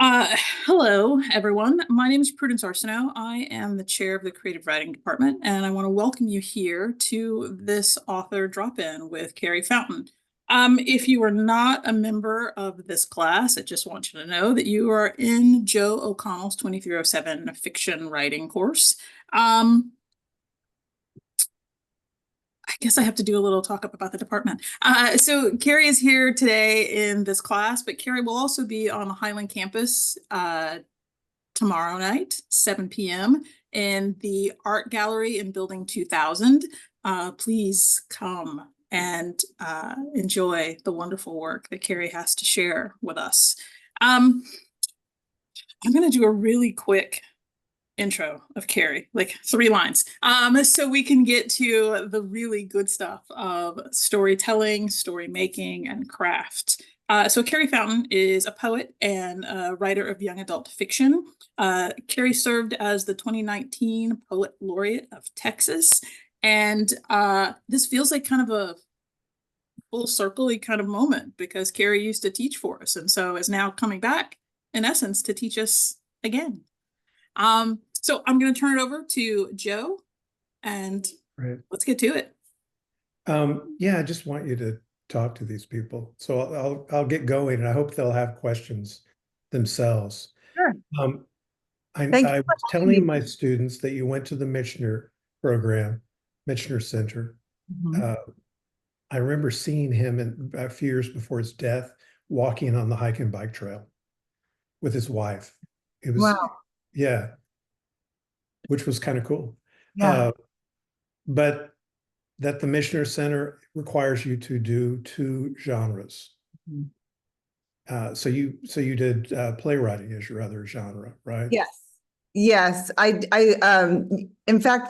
Uh, Hello, everyone. My name is Prudence Arsenault. I am the chair of the Creative Writing Department, and I want to welcome you here to this author drop-in with Carrie Fountain. If you are not a member of this class, I just want you to know that you are in Joe O'Connell's 2307 fiction writing course. I guess I have to do a little talk up about the department. So Carrie is here today in this class, but Carrie will also be on the Highland campus tomorrow night, 7 p.m. in the art gallery in building 2000. Please come and enjoy the wonderful work that Carrie has to share with us. I'm going to do a really quick intro of Carrie, like 3 lines, so we can get to the really good stuff of storytelling, story making, and craft. So Carrie Fountain is a poet and a writer of young adult fiction. Carrie served as the 2019 Poet Laureate of Texas, and this feels like kind of a full circle-y kind of moment because Carrie used to teach for us, and so is now coming back, in essence, to teach us again. So I'm going to turn it over to Joe, and let's get to it. Yeah, I just want you to talk to these people. So I'll get going, and I hope they'll have questions themselves. Sure. I was telling my students that you went to the Michener program, Michener Center. I remember seeing him a few years before his death, walking on the hike and bike trail with his wife. It was, wow. Yeah, which was kind of cool. Yeah. But that the Michener Center requires you to do 2 genres. So you did playwriting as your other genre, right? Yes. Yes. In fact,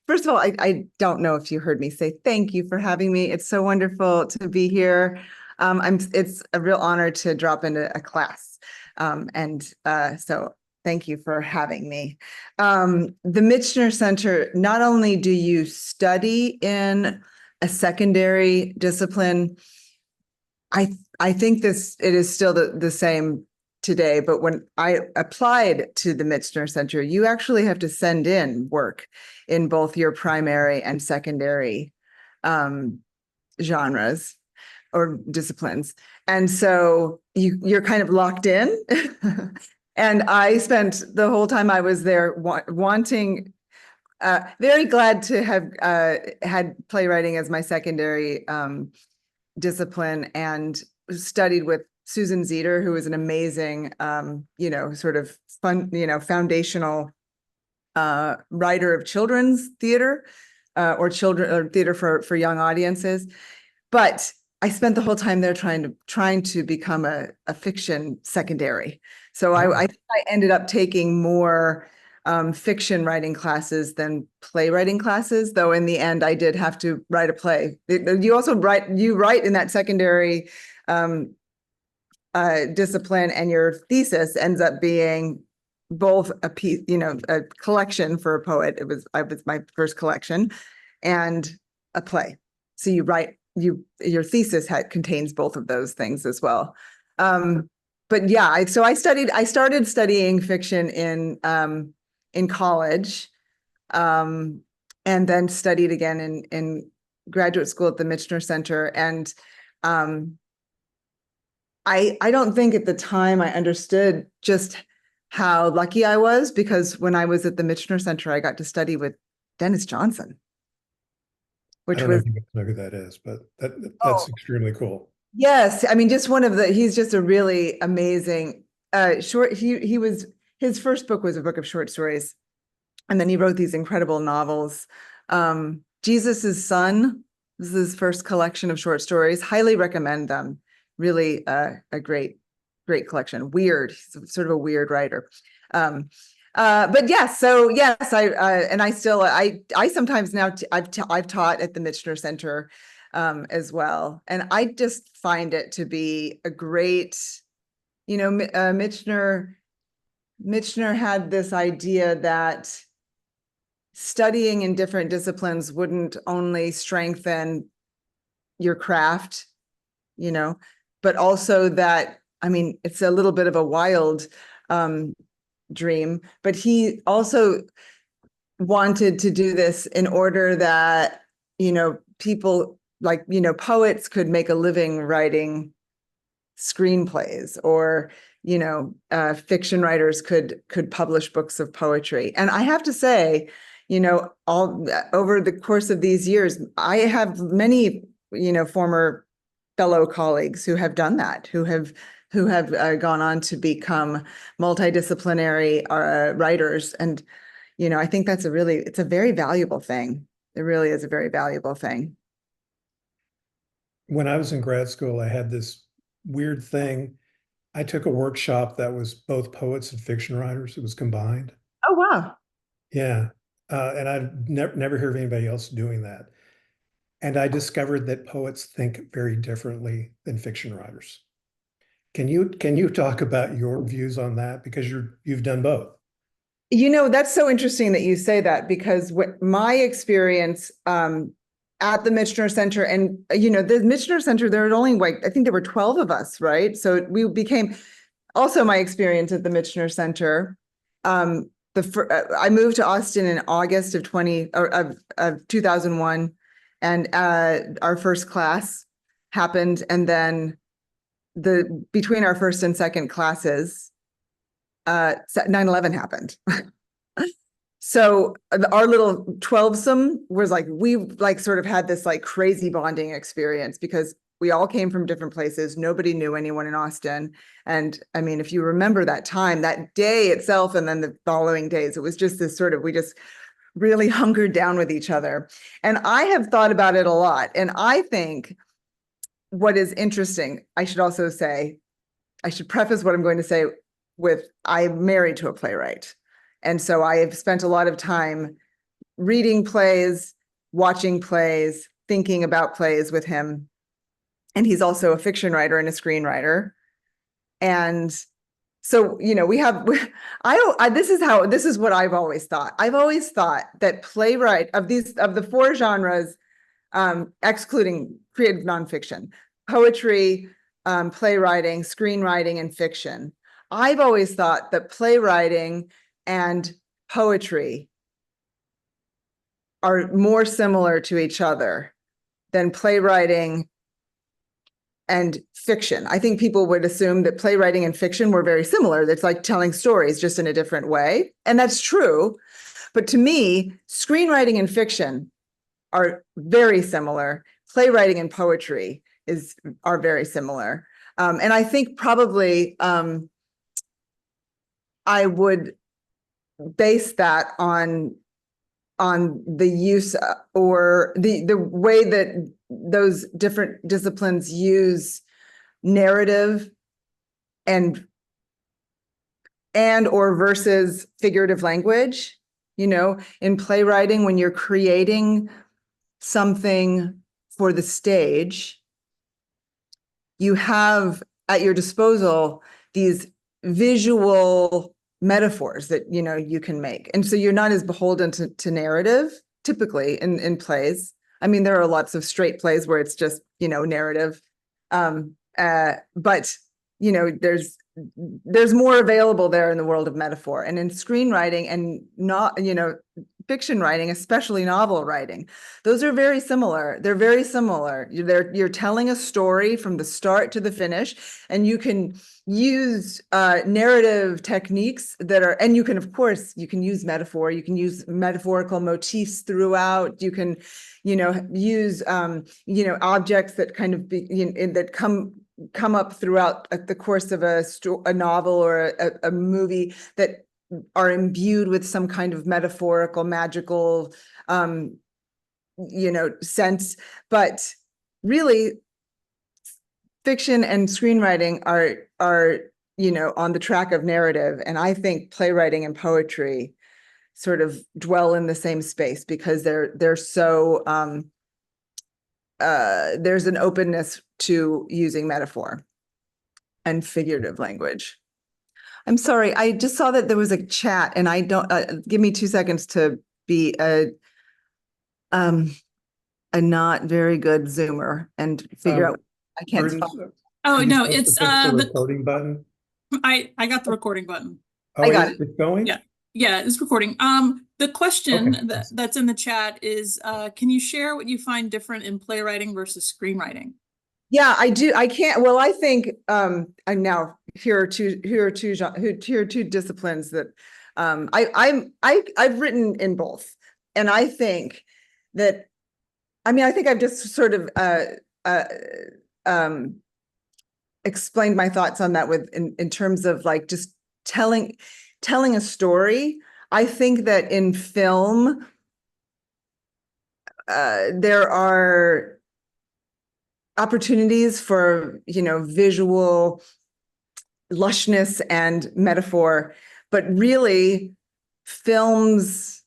first of all, I don't know if you heard me say thank you for having me. It's so wonderful to be here. It's a real honor to drop into a class. So thank you for having me. The Michener Center, not only do you study in a secondary discipline, I think it is still the same today, but when I applied to the Michener Center, you actually have to send in work in both your primary and secondary genres or disciplines. And so you're kind of locked in. And I spent the whole time I was there wanting, very glad to have had playwriting as my secondary discipline, and studied with Susan Zeter, who is an amazing, sort of fun, foundational writer of children's theater or theater for young audiences. But I spent the whole time there trying to become a fiction secondary. So I ended up taking more fiction writing classes than playwriting classes, though in the end I did have to write a play. You also write in that secondary discipline, and your thesis ends up being both a piece, a collection for a poet. It was my first collection, and a play. So your thesis contains both of those things as well. But yeah, I started studying fiction in college, and then studied again in graduate school at the Michener Center. And I don't think at the time I understood just how lucky I was, because when I was at the Michener Center, I got to study with Dennis Johnson. I don't know if you know who that is, but that's extremely cool. Yes, I mean, he's just a really amazing short. His first book was a book of short stories, and then he wrote these incredible novels. Jesus' Son, this is his first collection of short stories. Highly recommend them. Really a great collection. Weird, he's sort of a weird writer. But yes, so yes, I sometimes now I've taught at the Michener Center as well, and I just find it to be a great, Michener had this idea that studying in different disciplines wouldn't only strengthen your craft, but also that I mean, it's a little bit of a wild dream, but he also wanted to do this in order that, people like, poets could make a living writing screenplays, or, fiction writers could publish books of poetry. And I have to say, all over the course of these years, I have many, former fellow colleagues who have done that, who have gone on to become multidisciplinary writers. And, I think that's it's a very valuable thing. It really is a very valuable thing. When I was in grad school, I had this weird thing. I took a workshop that was both poets and fiction writers. It was combined. Oh, wow. Yeah. And I've never heard of anybody else doing that. And I discovered that poets think very differently than fiction writers. Can you talk about your views on that? Because you've done both. That's so interesting that you say that, because my experience at the Michener Center, and the Michener Center, there were only I think there were 12 of us, right? So we became, also my experience at the Michener Center. I moved to Austin in August of 2001, and our first class happened, and then between our first and second classes, 9/11 happened. So our little 12-some was we sort of had this crazy bonding experience, because we all came from different places. Nobody knew anyone in Austin. And I mean, if you remember that time, that day itself, and then the following days, it was just this we just really hungered down with each other. And I have thought about it a lot. And I think what is interesting, I should preface what I'm going to say with, I'm married to a playwright. And so I have spent a lot of time reading plays, watching plays, thinking about plays with him. And he's also a fiction writer and a screenwriter. And so, this is what I've always thought. I've always thought that playwright of the four genres, excluding creative nonfiction, poetry, playwriting, screenwriting, and fiction. I've always thought that playwriting and poetry are more similar to each other than playwriting and fiction. I think people would assume that playwriting and fiction were very similar. It's like telling stories just in a different way. And that's true. But to me, screenwriting and fiction are very similar. Playwriting and poetry are very similar. And I think probably I would base that on the use or the way that those different disciplines use narrative and or versus figurative language. In playwriting, when you're creating something for the stage, you have at your disposal these visual metaphors that you can make, and so you're not as beholden to narrative typically in plays. I mean, there are lots of straight plays where it's just narrative, but there's more available there in the world of metaphor. And in screenwriting and not fiction writing, especially novel writing, those are very similar. They're very similar. You're telling a story from the start to the finish, and you can use narrative techniques and you can, of course, use metaphor. You can use metaphorical motifs throughout. You can, use objects that kind of that come up throughout the course of a novel or a movie that are imbued with some kind of metaphorical, magical, sense. But really, fiction and screenwriting are on the track of narrative. And I think playwriting and poetry sort of dwell in the same space, because they're so there's an openness to using metaphor and figurative language. I'm sorry, I just saw that there was a chat, and I don't give me 2 seconds to be a not very good Zoomer and figure out I can't spell. Oh, Are you no, supposed to it's push the recording button? I got the recording button. Oh, I got it. it's going? Yeah. Yeah, it's recording. The question Okay. that's in the chat is, can you share what you find different in playwriting versus screenwriting? Yeah, I do. I can't. Well, I think and now here are two disciplines that I've written in both, and I think that I think I've just sort of uh, um, explained my thoughts on that with in terms of like just telling a story. I think that in film, there are opportunities for, visual lushness and metaphor, but really films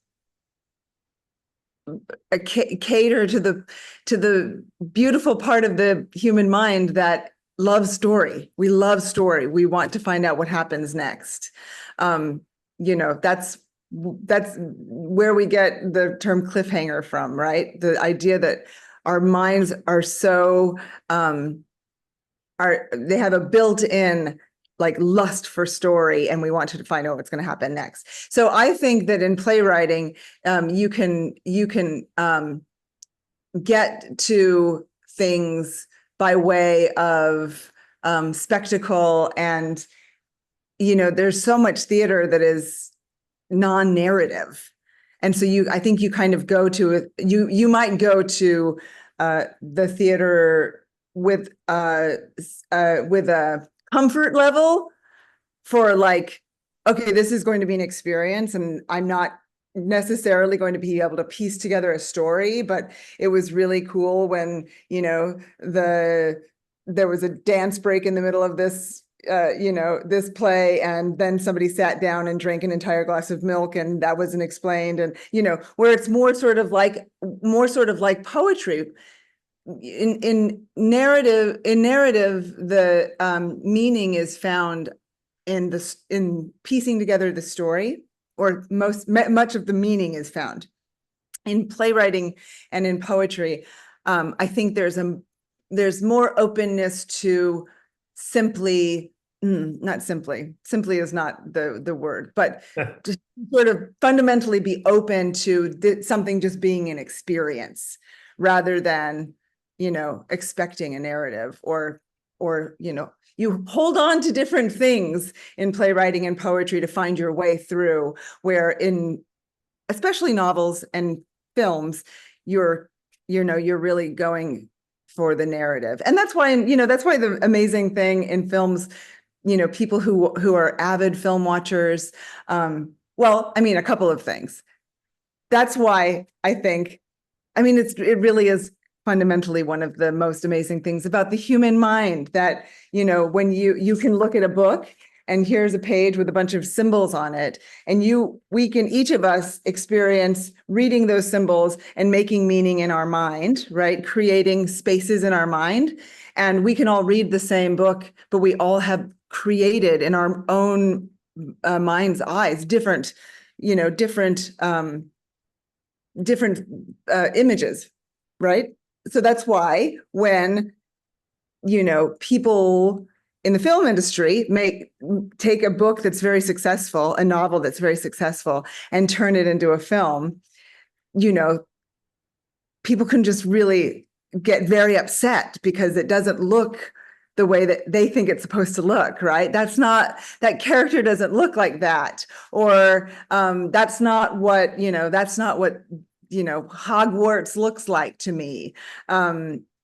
cater to the beautiful part of the human mind that loves story. We love story. We want to find out what happens next. That's where we get the term cliffhanger from, right? The idea that our minds are so they have a built-in like lust for story, and we want to find out what's going to happen next. So I think that in playwriting, you can get to things by way of spectacle, and there's so much theater that is non-narrative, and so I think you kind of go to you might go to the theater with a comfort level for like, okay, this is going to be an experience, and I'm not necessarily going to be able to piece together a story, but it was really cool when, there was a dance break in the middle of this this play, and then somebody sat down and drank an entire glass of milk, and that wasn't explained, and where it's more sort of like poetry. In narrative, the meaning is found in piecing together the story, or much of the meaning is found in playwriting and in poetry. I think there's more openness to not simply is not the word, but to sort of fundamentally be open to something just being an experience rather than expecting a narrative, or you hold on to different things in playwriting and poetry to find your way through, where in especially novels and films, you're really going for the narrative. And that's why the amazing thing in films, people who are avid film watchers, a couple of things. That's why I think, it really is fundamentally one of the most amazing things about the human mind, that, when you can look at a book and here's a page with a bunch of symbols on it, and we can, each of us, experience reading those symbols and making meaning in our mind, right? Creating spaces in our mind. And we can all read the same book, but we all have created in our own mind's eyes different images, right? So that's why when, people in the film industry take a book that's very successful, a novel that's very successful, and turn it into a film, people can just really get very upset because it doesn't look the way that they think it's supposed to look, right? That character doesn't look like that, or that's not what Hogwarts looks like to me,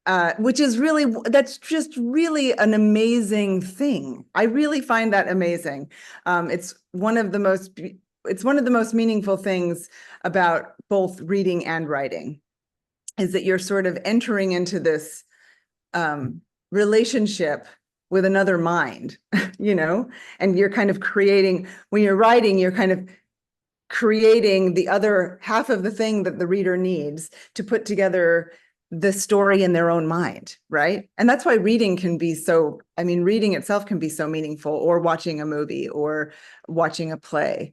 that's just really an amazing thing. I really find that amazing. It's one of the most meaningful things about both reading and writing, is that you're sort of entering into this relationship with another mind, and you're kind of creating, when you're writing, you're kind of creating the other half of the thing that the reader needs to put together the story in their own mind, right? And that's why reading itself can be so meaningful, or watching a movie or watching a play,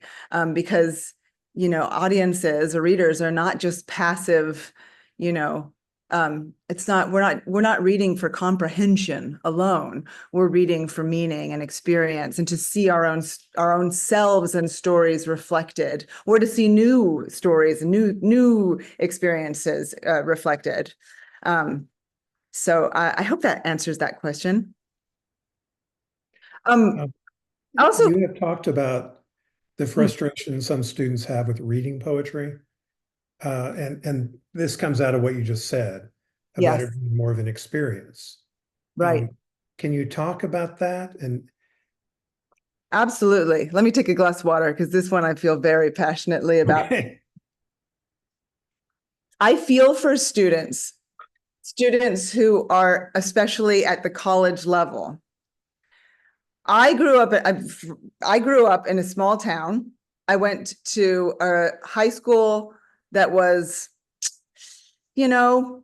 because audiences or readers are not just passive, we're not reading for comprehension alone. We're reading for meaning and experience, and to see our own selves and stories reflected, or to see new stories, new experiences reflected. So I hope that answers that question. Also, you have talked about the frustration some students have with reading poetry. And this comes out of what you just said about yes, it being more of an experience. right. Can you talk about that? And Absolutely. Let me take a glass of water because this one I feel very passionately about. okay. I feel for students who are especially at the college level. I grew up in a small town. I went to a high school that was, to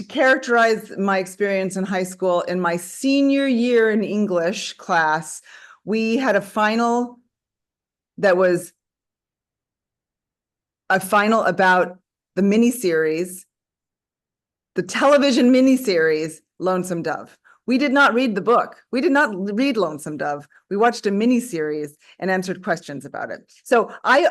characterize my experience in high school, in my senior year in English class, we had a final that was a final about the miniseries, the television miniseries, Lonesome Dove. We did not read the book. We did not read Lonesome Dove. We watched a miniseries and answered questions about it. So I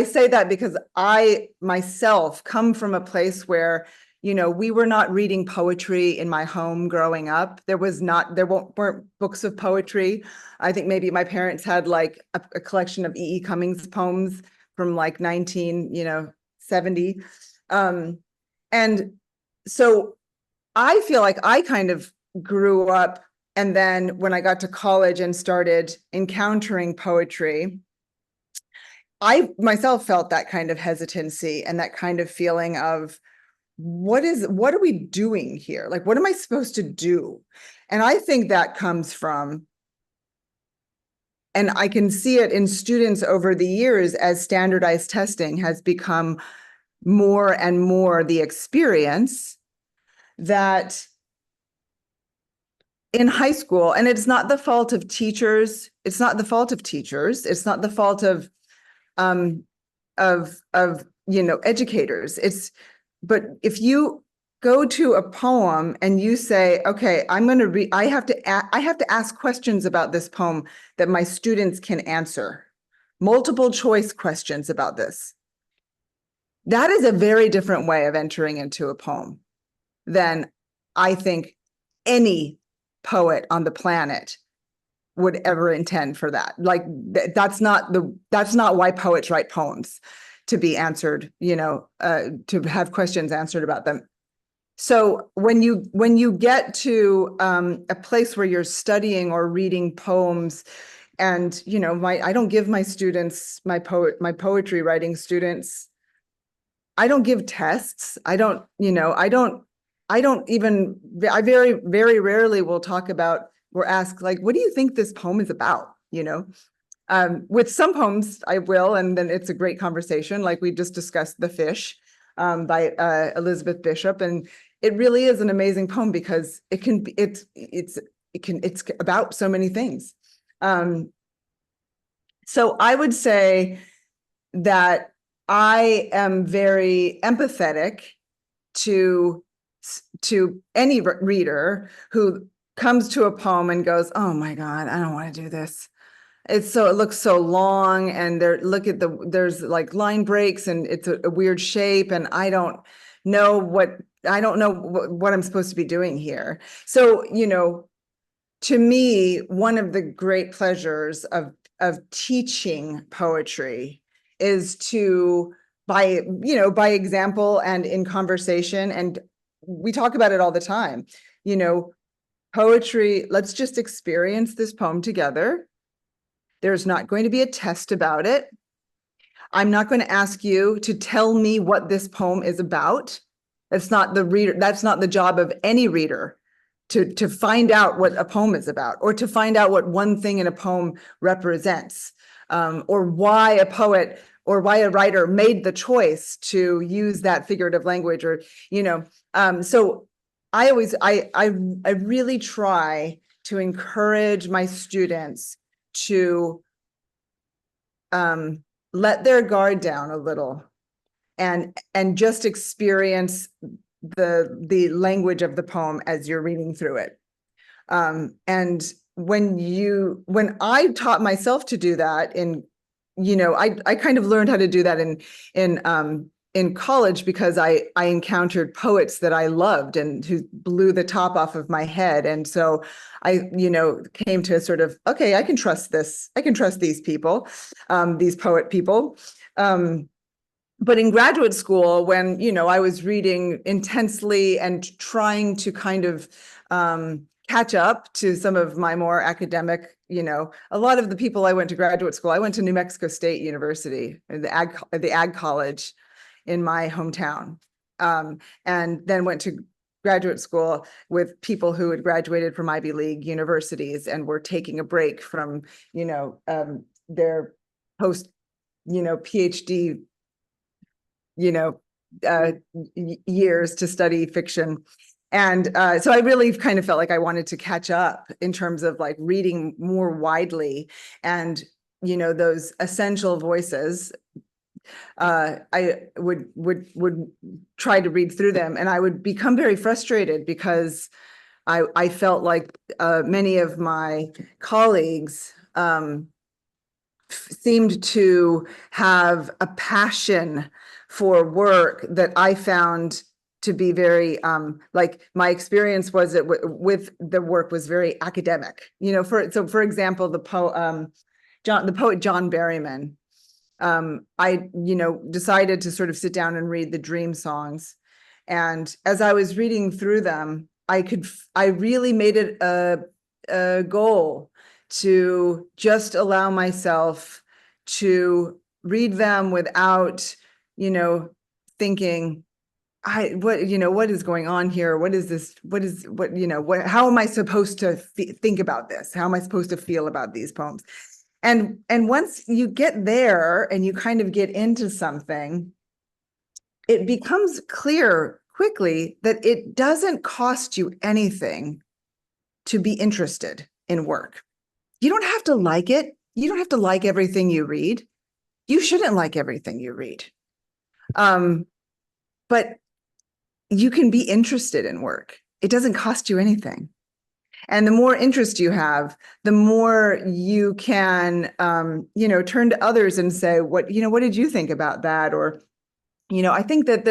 say that because I myself come from a place where, we were not reading poetry in my home growing up. There weren't books of poetry. I think maybe my parents had like a collection of E.E. Cummings poems from like 1970. And so I feel like I kind of grew up, and then when I got to college and started encountering poetry, I myself felt that kind of hesitancy and that kind of feeling of what are we doing here? Like, what am I supposed to do? And I think that comes from, and I can see it in students over the years as standardized testing has become more and more the experience, that in high school, and it's not the fault of teachers, it's not the fault of educators. But if you go to a poem and you say, okay, I'm going to read, I have to ask questions about this poem that my students can answer, multiple choice questions about this. That is a very different way of entering into a poem than I think any poet on the planet would ever intend for that. Like that's not why poets write poems, to be answered, to have questions answered about them. So when you get to a place where you're studying or reading poems, and I don't give my students, my poetry writing students, I don't give tests. I very, very rarely will talk about or ask, like, what do you think this poem is about? With some poems I will, and then it's a great conversation. Like we just discussed The Fish by Elizabeth Bishop. And it really is an amazing poem because it's about so many things. So I would say that I am very empathetic to any reader who comes to a poem and goes, oh my God, I don't want to do this. It looks so long, and there's like line breaks, and it's a weird shape, and I don't know what I'm supposed to be doing here. So, to me, one of the great pleasures of teaching poetry is to, by example and in conversation, and we talk about it all the time, poetry, let's just experience this poem together. There's not going to be a test about it. I'm not going to ask you to tell me what this poem is about. That's not the job of any reader to find out what a poem is about, or to find out what one thing in a poem represents, or why a poet or why a writer made the choice to use that figurative language, or, so I really try to encourage my students to let their guard down a little and just experience the language of the poem as you're reading through it. And when I taught myself to do that I kind of learned how to do that in college, because I encountered poets that I loved and who blew the top off of my head. And so I, came to sort of, okay, I can trust this. I can trust these people, these poet people. But in graduate school, when, I was reading intensely and trying to kind of catch up to some of my more academic, a lot of the people I went to graduate school, I went to New Mexico State University, the ag college in my hometown, and then went to graduate school with people who had graduated from Ivy League universities and were taking a break from, their post, PhD, years to study fiction. And so I really kind of felt like I wanted to catch up in terms of like reading more widely, and, those essential voices. I would try to read through them, and I would become very frustrated because I felt like many of my colleagues seemed to have a passion for work that I found to be very like, my experience was that with the work was very academic. For example, the poet John Berryman. I decided to sort of sit down and read the Dream Songs, and as I was reading through them, I really made it a goal to just allow myself to read them without thinking, what is going on here? What is this? How am I supposed to think about this? How am I supposed to feel about these poems? And once you get there and you kind of get into something, it becomes clear quickly that it doesn't cost you anything to be interested in work. You don't have to like it. You don't have to like everything you read. You shouldn't like everything you read. But you can be interested in work. It doesn't cost you anything. And the more interest you have, the more you can, turn to others and say, what did you think about that? Or, I think that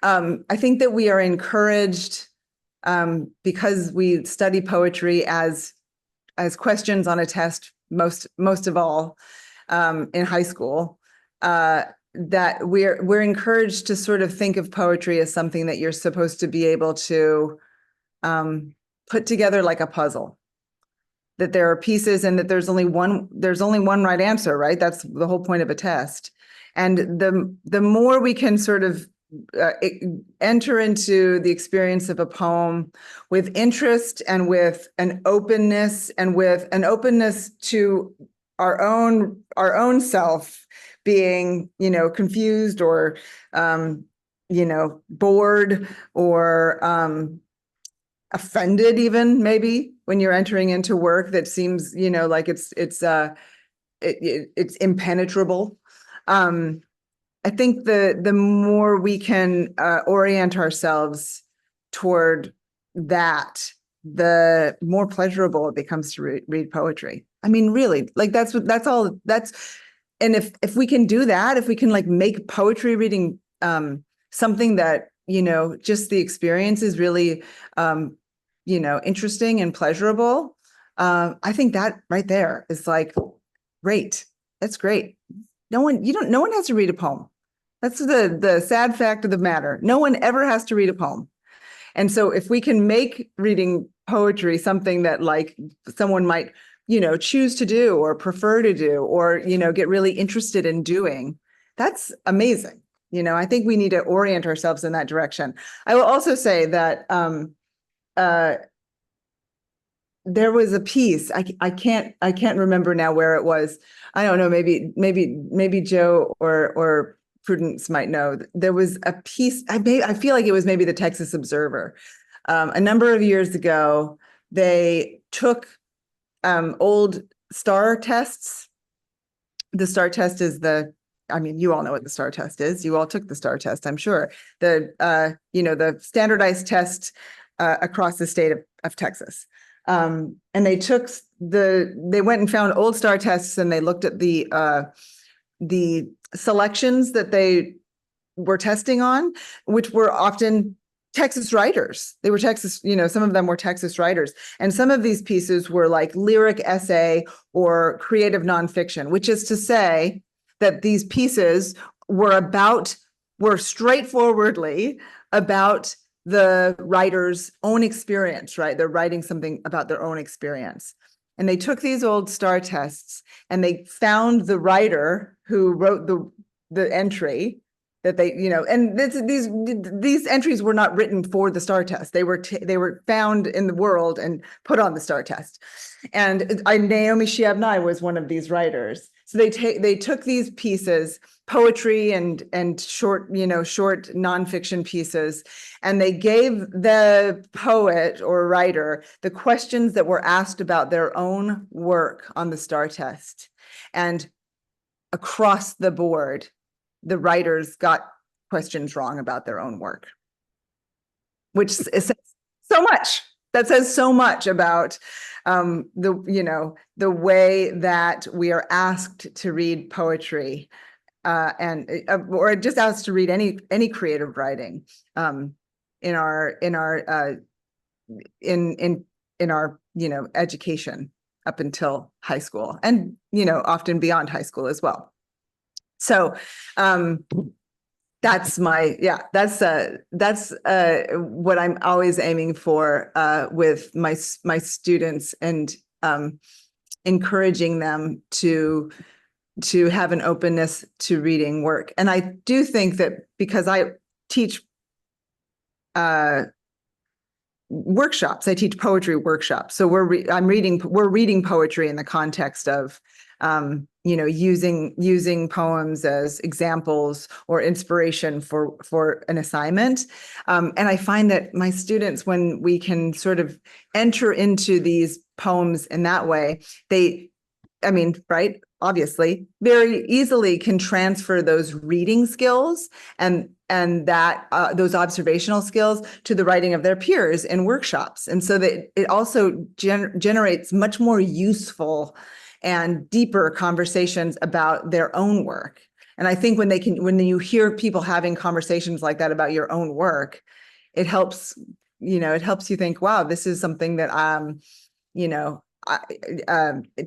I think that we are encouraged, because we study poetry as questions on a test, most of all, in high school, that we're encouraged to sort of think of poetry as something that you're supposed to be able to put together like a puzzle, that there are pieces and that there's only one right answer, right? That's the whole point of a test. And the more we can sort of enter into the experience of a poem with interest and with an openness, to our own self being, confused or, bored or, offended, even maybe when you're entering into work that seems, like it's impenetrable. I think the more we can orient ourselves toward that, the more pleasurable it becomes to read poetry. I mean, really, like that's and if we can do that, if we can like make poetry reading something that, just the experience is really, interesting and pleasurable. I think that right there is like, great. That's great. No one has to read a poem. That's the sad fact of the matter. No one ever has to read a poem. And so if we can make reading poetry something that like someone might, choose to do or prefer to do, or, get really interested in doing, that's amazing. I think we need to orient ourselves in that direction. I will also say that there was a piece, I can't remember now where it was. I don't know, maybe Joe or Prudence might know. There was a piece, I feel like it was maybe the Texas Observer. A number of years ago, they took old STAR tests. The STAR test is the I mean, you all know what the STAR test is. You all took the STAR test, I'm sure. The standardized test across the state of Texas. And they went and found old STAR tests, and they looked at the selections that they were testing on, which were often Texas writers. They were Texas, some of them were Texas writers. And some of these pieces were like lyric essay or creative nonfiction, which is to say that these pieces were straightforwardly about the writer's own experience, right? They're writing something about their own experience. And they took these old STAR tests and they found the writer who wrote the entry that they, and these entries were not written for the STAR test. They were found in the world and put on the STAR test. And Naomi Shihab-Nye was one of these writers. So they took these pieces, poetry and short nonfiction pieces, and they gave the poet or writer the questions that were asked about their own work on the STAR test. And across the board, the writers got questions wrong about their own work, which says so much. That says so much about the way that we are asked to read poetry, or just asked to read any creative writing in our education up until high school, and often beyond high school as well. So that's what I'm always aiming for with my students, and encouraging them to have an openness to reading work. And I do think that because I teach workshops, I teach poetry workshops. So we're reading poetry in the context of using poems as examples or inspiration for an assignment. And I find that my students, when we can sort of enter into these poems in that way, obviously very easily can transfer those reading skills and that those observational skills to the writing of their peers in workshops. And so that it also generates much more useful and deeper conversations about their own work. And I think when you hear people having conversations like that about your own work, it helps you think, wow, this is something that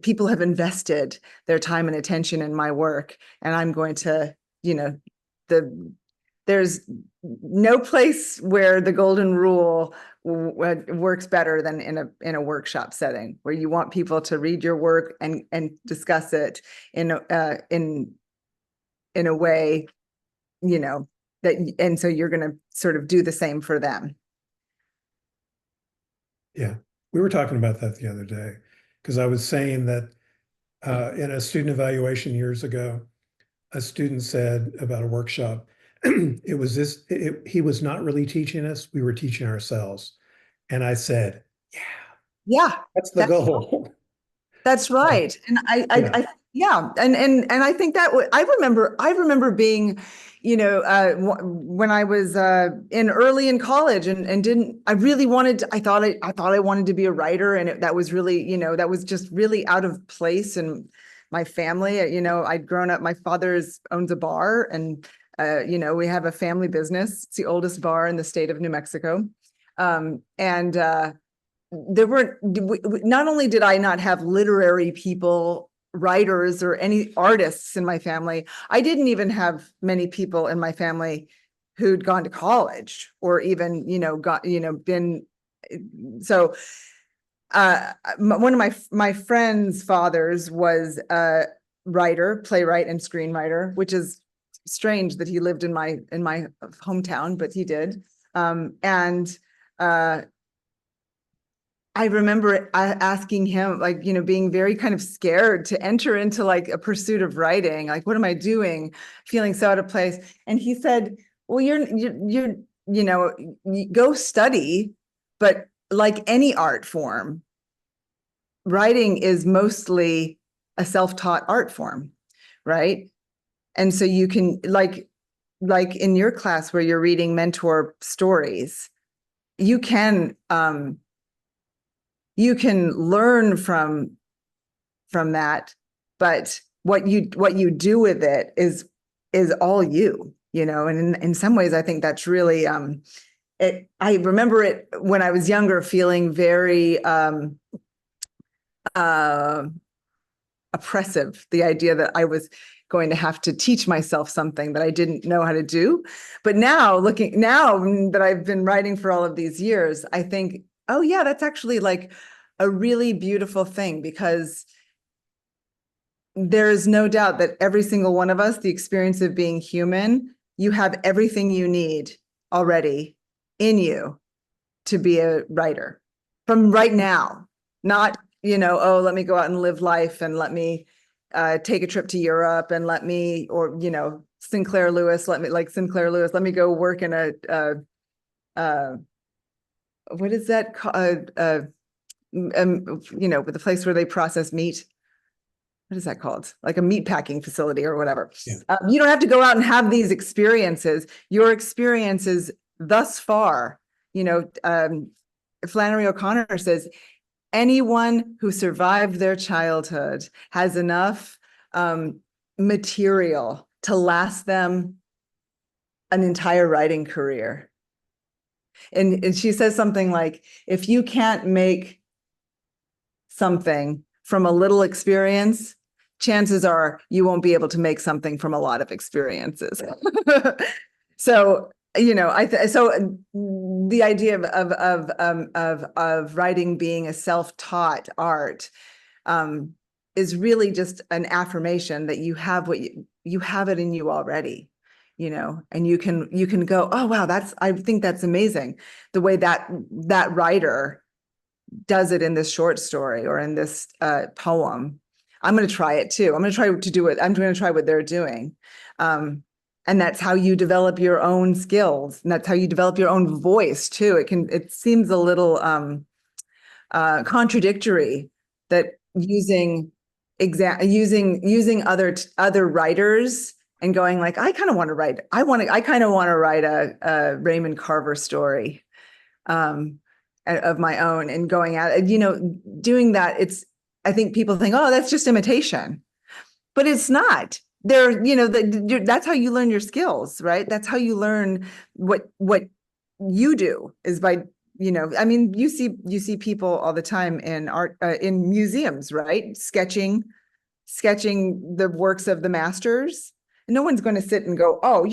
people have invested their time and attention in my work, and I'm going to, there's no place where the golden rule works better than in a workshop setting, where you want people to read your work and discuss it in a way, and so you're going to sort of do the same for them. Yeah, we were talking about that the other day, because I was saying that in a student evaluation years ago, a student said about a workshop, he was not really teaching us, we were teaching ourselves. And I said, yeah, that's the goal. That's right. And I think that I remember being, when I was early in college and I thought I wanted to be a writer, and that was really, that was just really out of place in my family. I'd grown up, my father owns a bar, and we have a family business. It's the oldest bar in the state of New Mexico. There were, not only did I not have literary people, writers, or any artists in my family, I didn't even have many people in my family who'd gone to college or even, been. So one of my friend's fathers was a writer, playwright, and screenwriter, which is strange that he lived in my hometown, but he did. I remember asking him, being very kind of scared to enter into a pursuit of writing. What am I doing? Feeling so out of place. And he said, well, you're go study, but like any art form, writing is mostly a self-taught art form, right? And so you can, like in your class where you're reading mentor stories, you can learn from that, but what you do with it is all you know, and in some ways I think that's really I remember it when I was younger feeling very oppressive, the idea that I was going to have to teach myself something that I didn't know how to do. But now that I've been writing for all of these years, I think, oh yeah, that's actually like a really beautiful thing, because there is no doubt that every single one of us, the experience of being human, you have everything you need already in you to be a writer from right now, not, oh, let me go out and live life and let me take a trip to Europe and let me, or, Sinclair Lewis, let me go work in what is that called? With the place where they process meat. What is that called? Like a meat packing facility or whatever. Yeah. You don't have to go out and have these experiences. Your experiences thus far, Flannery O'Connor says, anyone who survived their childhood has enough material to last them an entire writing career. And she says something like, if you can't make something from a little experience, chances are you won't be able to make something from a lot of experiences. So, so the idea of writing being a self-taught art is really just an affirmation that you have you have it in you already, and you can go, oh wow, I think that's amazing, the way that writer does it in this short story or in this poem. I'm going to try it too. I'm going to try to do it. I'm going to try what they're doing. And that's how you develop your own skills. And that's how you develop your own voice too. It seems a little contradictory that using other writers and going like, I kind of want to write a Raymond Carver story of my own, and going at it, doing that. I think people think, oh, that's just imitation, but it's not. That's how you learn your skills, right? That's how you learn what you do, is by, you see people all the time in art, in museums, right? Sketching the works of the masters. And no one's going to sit and go, oh,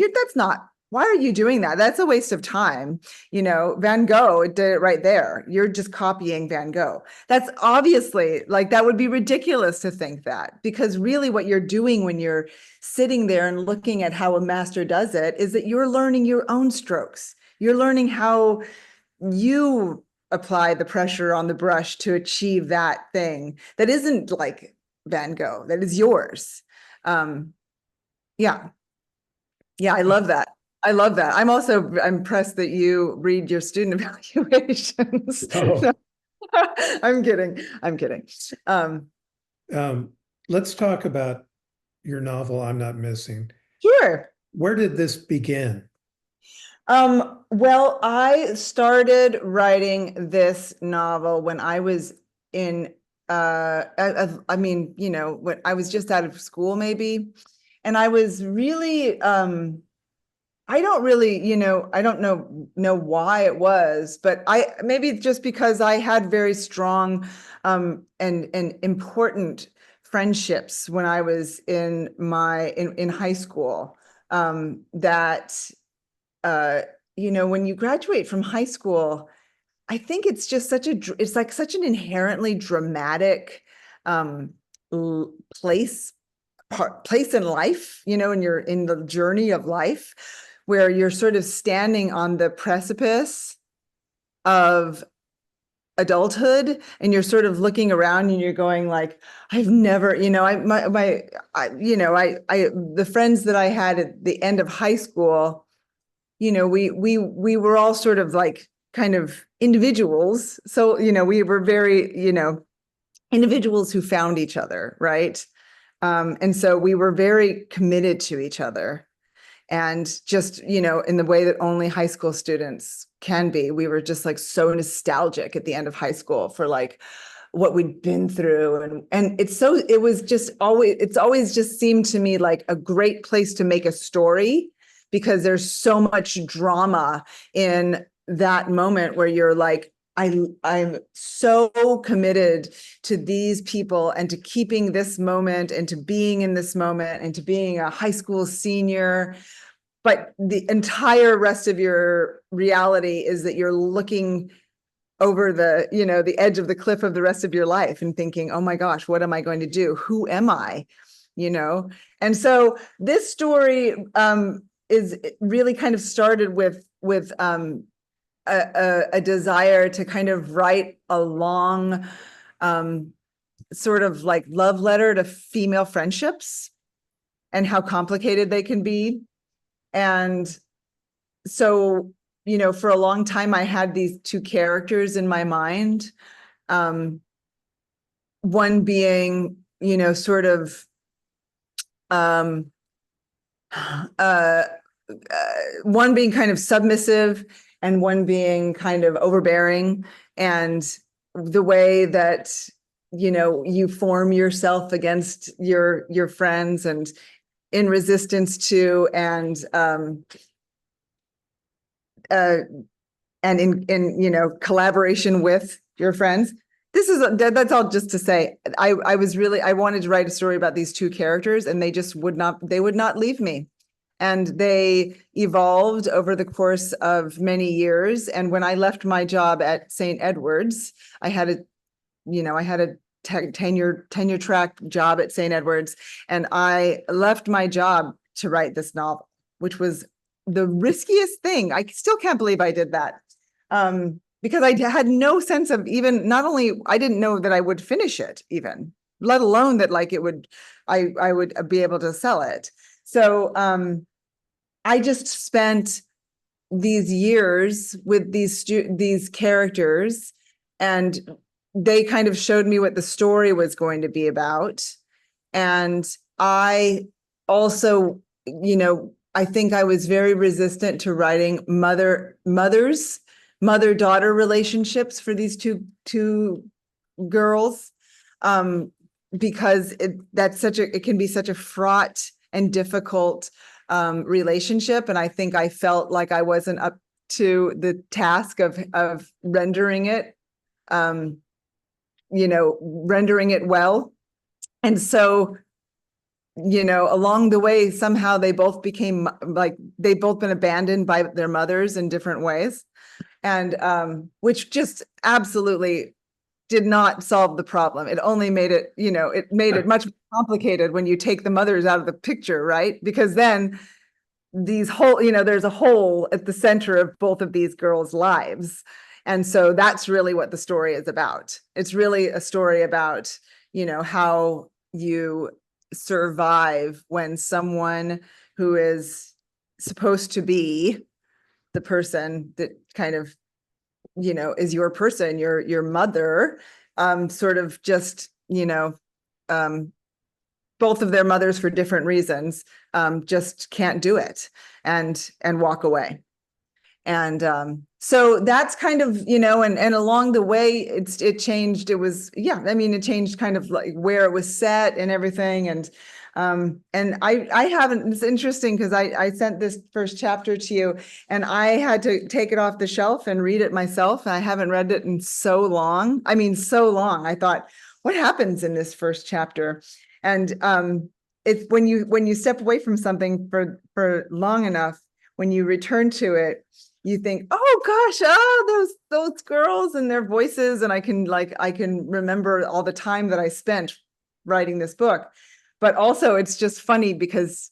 why are you doing that? That's a waste of time. Van Gogh did it right there. You're just copying Van Gogh. That's obviously, like, that would be ridiculous to think that, because really what you're doing when you're sitting there and looking at how a master does it is that you're learning your own strokes. You're learning how you apply the pressure on the brush to achieve that thing that isn't like Van Gogh, that is yours. Yeah, I love that. I'm also impressed that you read your student evaluations. Oh. I'm kidding. Let's talk about your novel, I'm Not Missing. Sure. Where did this begin? Well, I started writing this novel when I was in, when I was just out of school, maybe. And I was really, I don't know why it was, but maybe just because I had very strong and important friendships when I was in high school, that when you graduate from high school, I think it's just it's like such an inherently dramatic place in life, and you're in the journey of life, where you're sort of standing on the precipice of adulthood, and you're sort of looking around and you're going like, I've never, the friends that I had at the end of high school, we were all sort of like kind of individuals. So, we were very, individuals who found each other, right? And so we were very committed to each other. And just, in the way that only high school students can be, we were just like so nostalgic at the end of high school for like what we'd been through. And it's always just seemed to me like a great place to make a story, because there's so much drama in that moment where you're like, I'm so committed to these people and to keeping this moment and to being in this moment and to being a high school senior. But the entire rest of your reality is that you're looking over the edge of the cliff of the rest of your life and thinking, oh my gosh, what am I going to do? Who am I? And so this story is really kind of started with a desire to kind of write a long sort of like love letter to female friendships and how complicated they can be. And so, for a long time, I had these two characters in my mind. One being, sort of one being kind of submissive and one being kind of overbearing, and the way that, you form yourself against your friends and in resistance to, and in collaboration with your friends. That's all just to say, I wanted to write a story about these two characters, and they would not leave me. And they evolved over the course of many years. And when I left my job at St. Edward's, I had a tenure track job at St. Edward's, and I left my job to write this novel, which was the riskiest thing. I still can't believe I did that, because I had no sense of I didn't know that I would finish it, even, let alone that like I would be able to sell it. So I just spent these years with these characters, and they kind of showed me what the story was going to be about. And I also, I think I was very resistant to writing mother-daughter relationships for these two girls, because it can be such a fraught and difficult relationship. And I think I felt like I wasn't up to the task of rendering it, rendering it well. And so, along the way, somehow they've both been abandoned by their mothers in different ways. And which just absolutely did not solve the problem. It only made it, it made it much more complicated when you take the mothers out of the picture, right? Because then there's a hole at the center of both of these girls' lives. And so that's really what the story is about. It's really a story about, how you survive when someone who is supposed to be the person that kind of, is your person, your mother, sort of just, both of their mothers for different reasons, just can't do it and walk away. And so that's kind of, and along the way, it changed. It was, it changed kind of like where it was set and everything. And I haven't, it's interesting because I sent this first chapter to you and I had to take it off the shelf and read it myself. I haven't read it in so long. So long. I thought, what happens in this first chapter? And it's when you step away from something for long enough, when you return to it, you think, oh gosh, those girls and their voices. And I can remember all the time that I spent writing this book. But also it's just funny because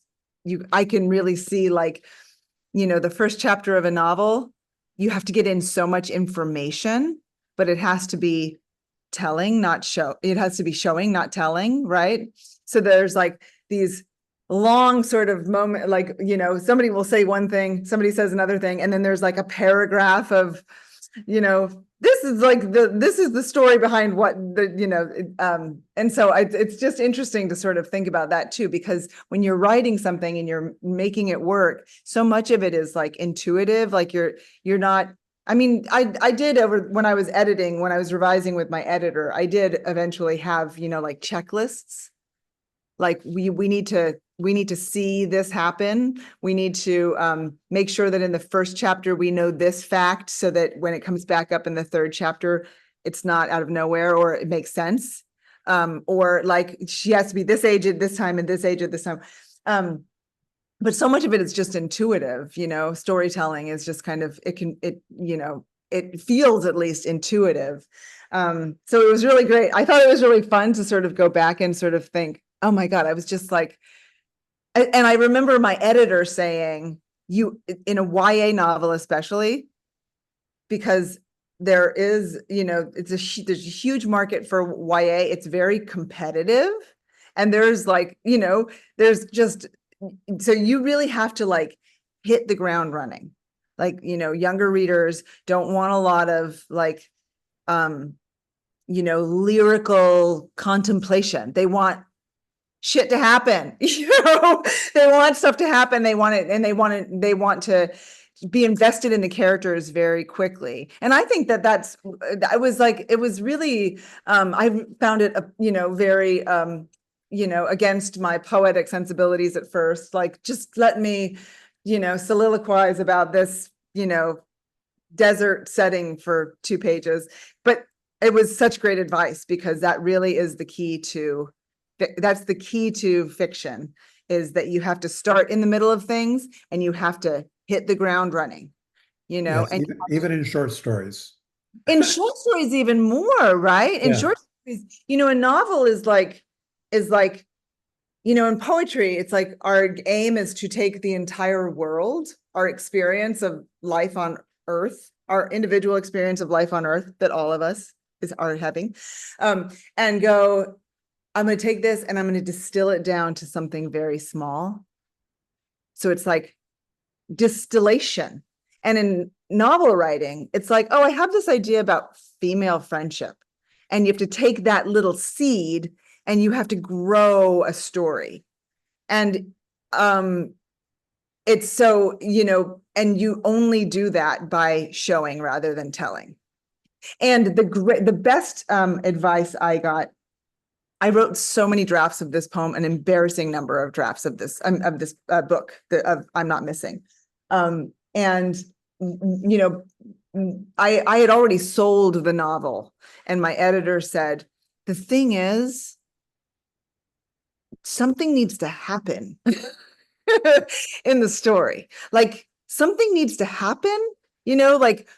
I can really see the first chapter of a novel, you have to get in so much information, but it has to be telling, not show. It has to be showing, not telling, right? So there's these long sort of moment, somebody will say one thing, somebody says another thing, and then there's a paragraph of you know, this is like this is the story behind what the, you know, and so it's just interesting to sort of think about that too, because when you're writing something and you're making it work, so much of it is like intuitive, like you're not, I mean, I did over when I was editing, when I was revising with my editor, I did eventually have, you know, like checklists. Like we need to see this happen. We need to make sure that in the first chapter we know this fact so that when it comes back up in the third chapter, it's not out of nowhere or it makes sense. Or like she has to be this age at this time and this age at this time. But so much of it is just intuitive, you know, storytelling is just kind of, you know, it feels at least intuitive. So it was really great. I thought it was really fun to sort of go back and sort of think, oh my God, I was just like, and I remember my editor saying, you, in a YA novel, especially, because there is, you know, there's a huge market for YA. It's very competitive. And there's like, you know, there's just, so you really have to like hit the ground running. Like, you know, younger readers don't want a lot of like, you know, lyrical contemplation. They want shit to happen. You know, they want stuff to happen. They want it, and they want to be invested in the characters very quickly. And I think that I was like, it was really, I found it, you know, very, you know, against my poetic sensibilities at first, like, just let me, you know, soliloquize about this, you know, desert setting for 2 pages. But it was such great advice, because that really is the key to, that's the key to fiction, is that you have to start in the middle of things and you have to hit the ground running, you know. Yes, and even in short stories. in short stories even more, right? In short stories, you know, a novel is like, you know, in poetry, it's like our aim is to take the entire world, our experience of life on Earth, our individual experience of life on Earth that all of us are having, and go, I'm going to take this and I'm going to distill it down to something very small. So it's like distillation. And in novel writing, it's like, oh, I have this idea about female friendship. And you have to take that little seed and you have to grow a story. And it's so, you know, and you only do that by showing rather than telling. And the best advice I got, I wrote so many drafts of this poem, an embarrassing number of drafts of this book of I'm Not Missing. And, you know, I had already sold the novel, and my editor said, the thing is, something needs to happen in the story. Like, something needs to happen, you know, like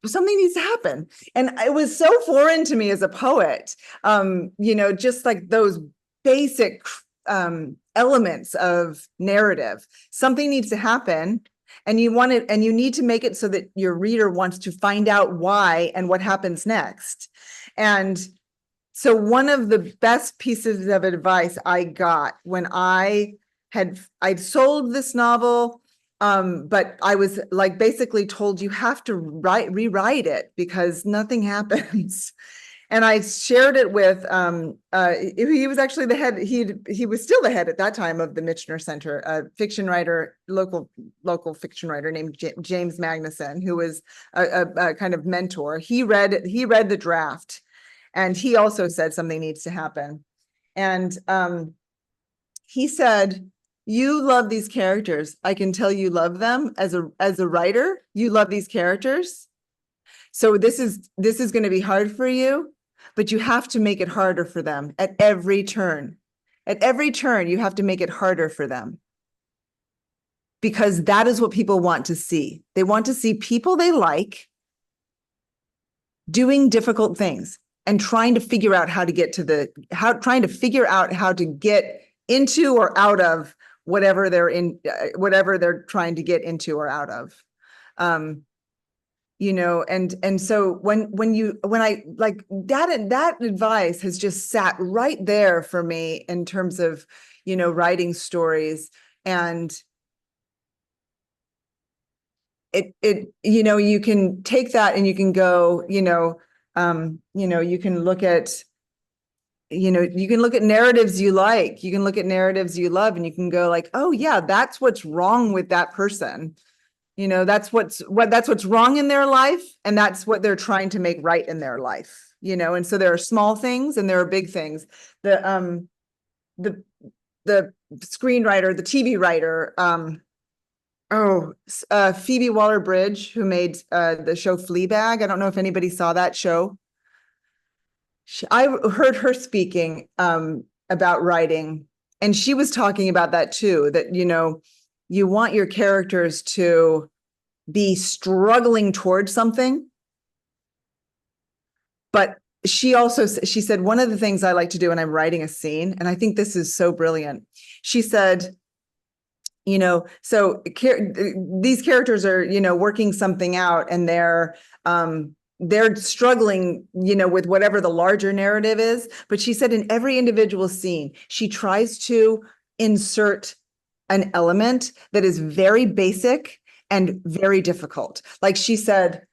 something needs to happen. And it was so foreign to me as a poet, you know, just like those basic elements of narrative. Something needs to happen, and you want it, and you need to make it so that your reader wants to find out why and what happens next. And so one of the best pieces of advice I got when I'd sold this novel, but I was like basically told, you have to rewrite it because nothing happens. And I shared it with, he was actually the head, he was still the head at that time of the Michener Center, a fiction writer, local fiction writer named James Magnuson, who was a kind of mentor. He read the draft, and he also said something needs to happen. And he said, you love these characters. I can tell you love them as a writer. You love these characters. So this is going to be hard for you, but you have to make it harder for them at every turn. At every turn, you have to make it harder for them, because that is what people want to see. They want to see people they like doing difficult things and trying to figure out how to get to trying to figure out how to get into or out of whatever they're in, whatever they're trying to get into or out of. You know, and so when I like that advice has just sat right there for me in terms of, you know, writing stories. And you can take that and you can go, you can look at, you can look at narratives you like, you can look at narratives you love, and you can go like, oh yeah, that's what's wrong with that person. That's what's wrong in their life, and that's what they're trying to make right in their life, and so there are small things and there are big things. The screenwriter, the TV writer, Phoebe Waller-Bridge, who made the show Fleabag. I don't know if anybody saw that show. I heard her speaking about writing, and she was talking about that too, that, you want your characters to be struggling towards something. But she said, one of the things I like to do when I'm writing a scene, and I think this is so brilliant, she said, so these characters are, working something out, and they're struggling, with whatever the larger narrative is. But she said in every individual scene, she tries to insert an element that is very basic and very difficult. Like she said,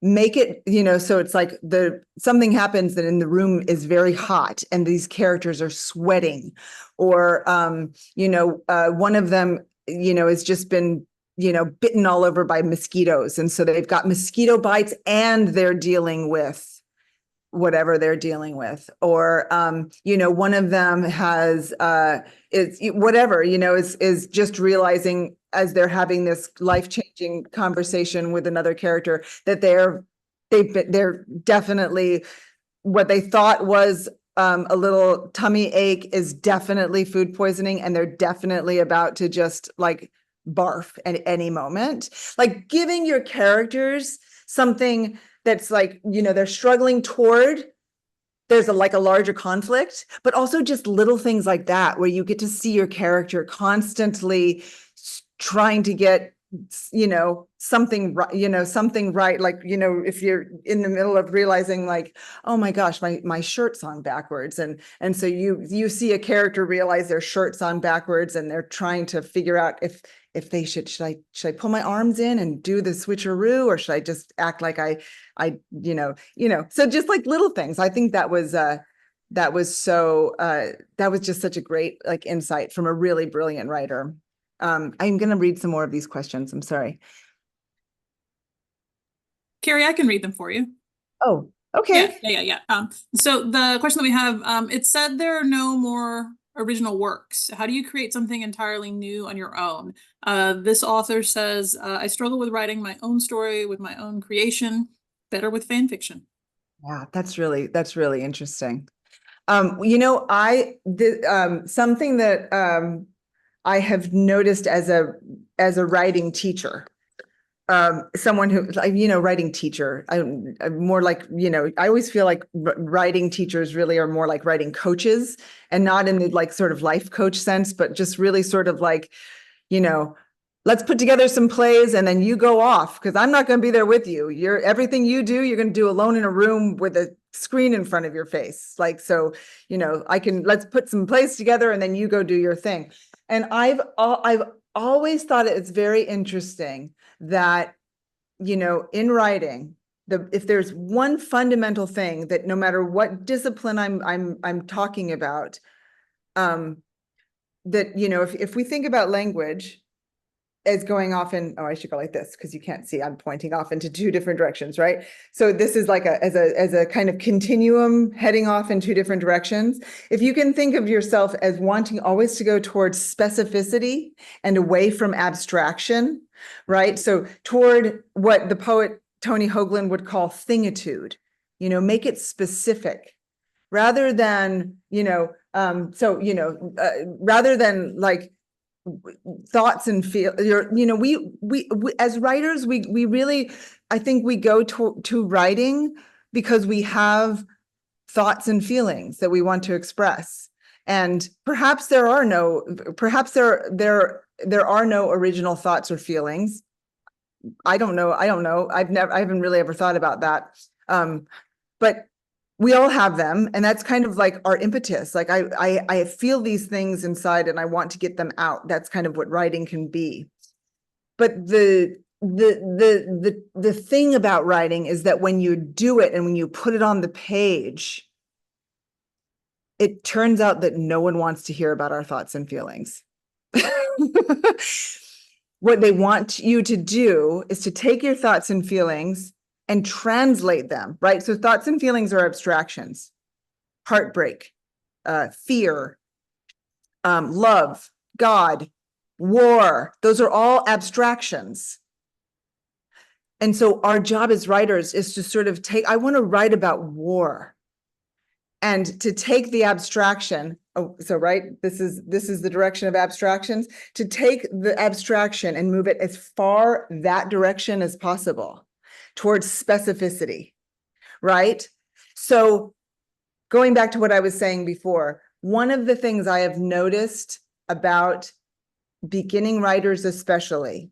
make it, so it's like something happens that in the room is very hot and these characters are sweating, or, one of them, has just been, bitten all over by mosquitoes. And so they've got mosquito bites and they're dealing with whatever they're dealing with, or, one of them has, is just realizing as they're having this life-changing conversation with another character that they're definitely, what they thought was a little tummy ache is definitely food poisoning, and they're definitely about to just like barf at any moment. Like giving your characters something that's like, they're struggling toward, there's a larger conflict, but also just little things like that, where you get to see your character constantly trying to get, something right. Like, if you're in the middle of realizing like, oh my gosh, my shirt's on backwards. And so you see a character realize their shirt's on backwards, and they're trying to figure out if they should I pull my arms in and do the switcheroo, or should I just act like I so just like little things. I think that was just such a great like insight from a really brilliant writer. I'm going to read some more of these questions. I'm sorry. Carrie, I can read them for you. Oh, okay. Yeah. So the question that we have, it said there are no more original works. How do you create something entirely new on your own? This author says, I struggle with writing my own story with my own creation, better with fan fiction. Yeah, that's really interesting. Something that I have noticed as a writing teacher, someone who, writing teacher, I'm more like, I always feel like writing teachers really are more like writing coaches, and not in the like sort of life coach sense, but just really sort of like, let's put together some plays and then you go off, because I'm not going to be there with you. Everything you do, you're going to do alone in a room with a screen in front of your face. Like, so, let's put some plays together and then you go do your thing. And I've always thought it's very interesting that, in writing, if there's one fundamental thing that no matter what discipline I'm talking about, that, if we think about language as going off in, I should go like this because you can't see, I'm pointing off into two different directions, right? So this is like as a kind of continuum heading off in two different directions. If you can think of yourself as wanting always to go towards specificity and away from abstraction, right? So toward what the poet Tony Hoagland would call thingitude, make it specific rather than, rather than like thoughts and feel, we as writers, we really, I think we go to writing because we have thoughts and feelings that we want to express. And perhaps there are no original thoughts or feelings. I don't know. I haven't really ever thought about that. But we all have them, and that's kind of like our impetus. Like I feel these things inside and I want to get them out. That's kind of what writing can be. But the the thing about writing is that when you do it and when you put it on the page, it turns out that no one wants to hear about our thoughts and feelings. What they want you to do is to take your thoughts and feelings and translate them, right? So thoughts and feelings are abstractions. Heartbreak, fear, love, God, war, those are all abstractions. And so our job as writers is to sort of I want to write about war. And to take the abstraction, right, this is the direction of abstractions, to take the abstraction and move it as far that direction as possible towards specificity, right? So going back to what I was saying before, one of the things I have noticed about beginning writers especially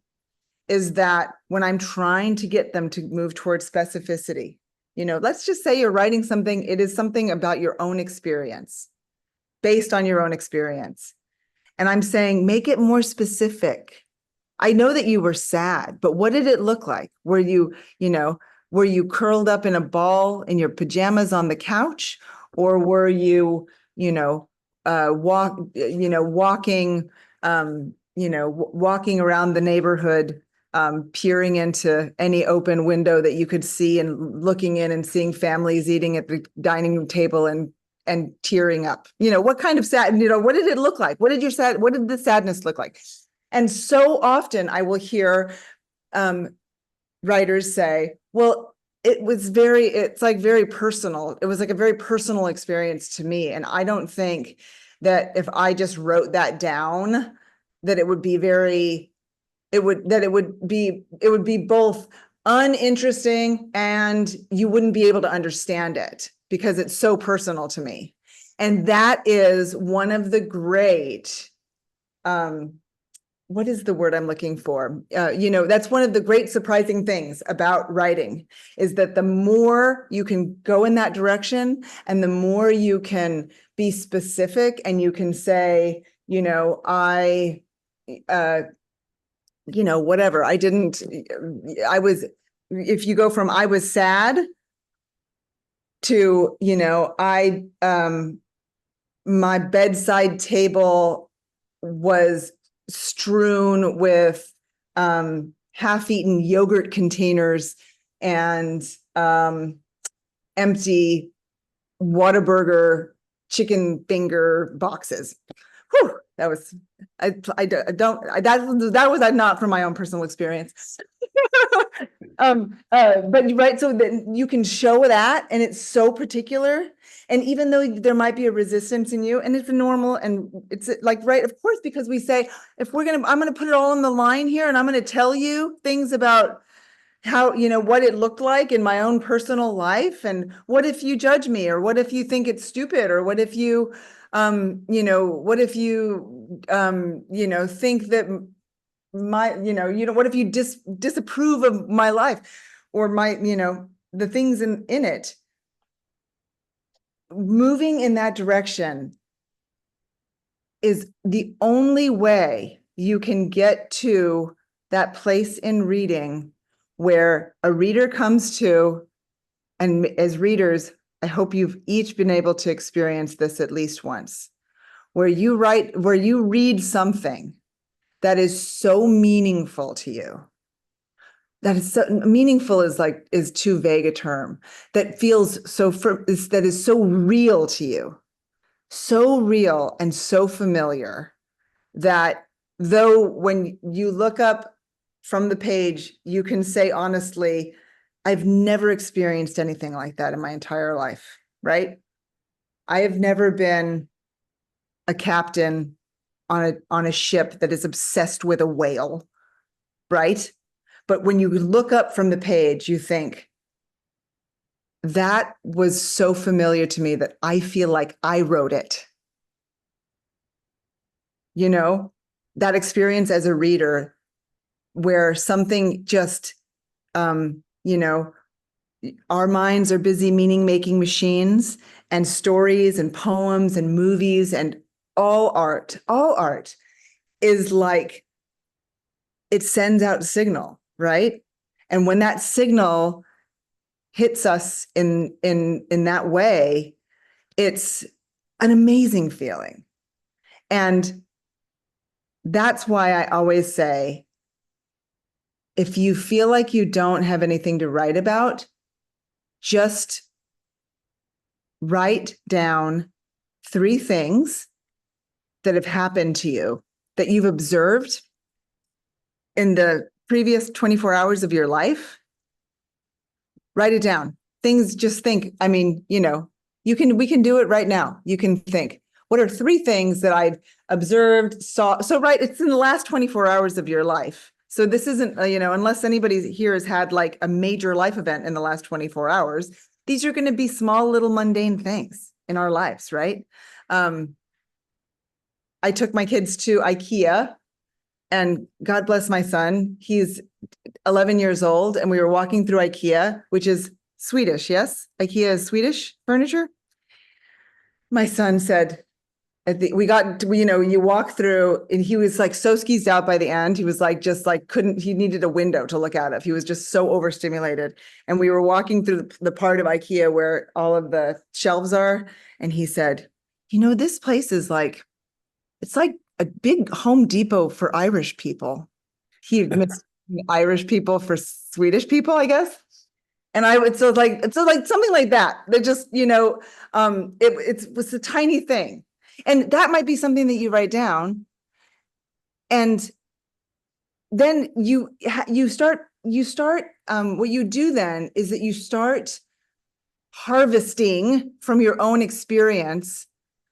is that when I'm trying to get them to move towards specificity, let's just say you're writing something, it is something about your own experience, based on your own experience. And I'm saying, make it more specific. I know that you were sad, but what did it look like? Were you curled up in a ball in your pajamas on the couch? Or were you, walking around the neighborhood, peering into any open window that you could see and looking in and seeing families eating at the dining room table and tearing up? What kind of sad, what did it look like? What did the sadness look like? And so often I will hear writers say, well, it's like very personal. It was like a very personal experience to me. And I don't think that if I just wrote that down, that it would be both uninteresting and you wouldn't be able to understand it because it's so personal to me. And that is one of the great, what is the word I'm looking for? That's one of the great surprising things about writing is that the more you can go in that direction and the more you can be specific and you can say, whatever, if you go from I was sad to, my bedside table was strewn with half-eaten yogurt containers and empty Whataburger chicken finger boxes. Whew, that was that was not from my own personal experience. But right, so that you can show that, and it's so particular. And even though there might be a resistance in you, and it's normal, and it's like, right, of course, because we say, I'm gonna put it all on the line here, and I'm gonna tell you things about how, what it looked like in my own personal life. And what if you judge me, or what if you think it's stupid, or what if you, what if you, think that what if you disapprove of my life or my, the things in it. Moving in that direction is the only way you can get to that place in reading where a reader comes to, and as readers, I hope you've each been able to experience this at least once, where you read something that is so meaningful to you. That is so meaningful is too vague a term. That feels that is so real to you, so real and so familiar that though when you look up from the page, you can say honestly, I've never experienced anything like that in my entire life, right? I have never been a captain on a ship that is obsessed with a whale, right? But when you look up from the page, you think, that was so familiar to me that I feel like I wrote it. That experience as a reader where something just, our minds are busy meaning-making machines, and stories and poems and movies and all art is like, it sends out a signal. right? And when that signal hits us in that way, it's an amazing feeling. And that's why I always say, if you feel like you don't have anything to write about, just write down 3 things that have happened to you that you've observed in the previous 24 hours of your life. Write it down. Things, just think, I mean, you know, we can do it right now. You can think, what are 3 things that I've observed, saw? So, right, it's in the last 24 hours of your life. So this isn't, you know, unless anybody here has had like a major life event in the last 24 hours, these are going to be small, little mundane things in our lives, right? I took my kids to IKEA, and God bless my son, he's 11 years old, and we were walking through IKEA, which is Swedish, yes? IKEA is Swedish furniture. My son said, we got, you know, you walk through, and he was like so skeezed out by the end. He was like, just like, he needed a window to look out of. He was just so overstimulated. And we were walking through the part of IKEA where all of the shelves are. And he said, you know, this place is like, it's like a big Home Depot for Irish people. He missed Irish people for Swedish people, I guess. And I would, so like something like that. They just, you know, it was a tiny thing. And that might be something that you write down. And then you start, what you do then is that you start harvesting from your own experience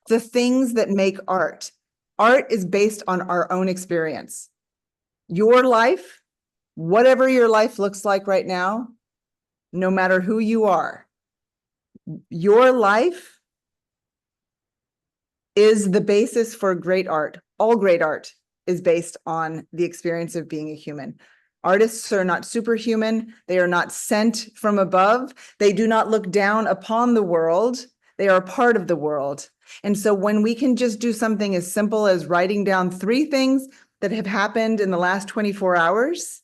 the things that make art. Art is based on our own experience. Your life, whatever your life looks like right now, no matter who you are, your life is the basis for great art. All great art is based on the experience of being a human. Artists are not superhuman. They are not sent from above. They do not look down upon the world. They are a part of the world. And so when we can just do something as simple as writing down 3 things that have happened in the last 24 hours,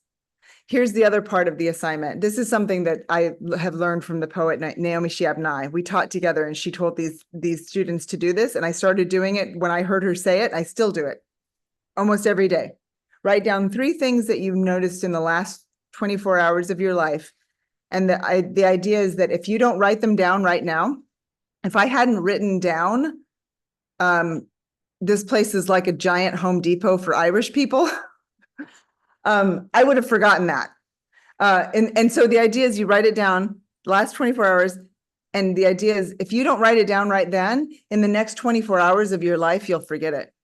here's the other part of the assignment. This is something that I have learned from the poet Naomi Shihab Nye. We taught together, and she told these students to do this, and I started doing it when I heard her say it. I still do it almost every day. Write down 3 things that you've noticed in the last 24 hours of your life. And the idea is that if you don't write them down right now, if I hadn't written down, this place is like a giant Home Depot for Irish people, I would have forgotten that. And so the idea is you write it down the last 24 hours. And the idea is if you don't write it down right then, in the next 24 hours of your life, you'll forget it.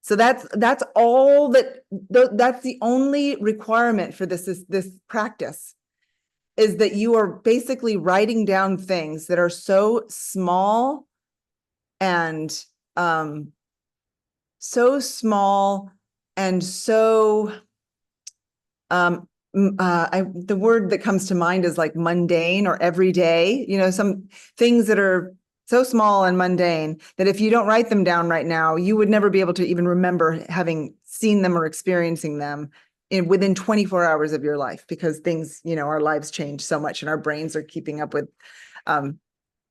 So that's all that's the only requirement for this practice, is that you are basically writing down things that are so small and the word that comes to mind is like mundane or everyday, you know, some things that are so small and mundane that if you don't write them down right now, you would never be able to even remember having seen them or experiencing them within 24 hours of your life, because things, you know, our lives change so much and our brains are keeping up with the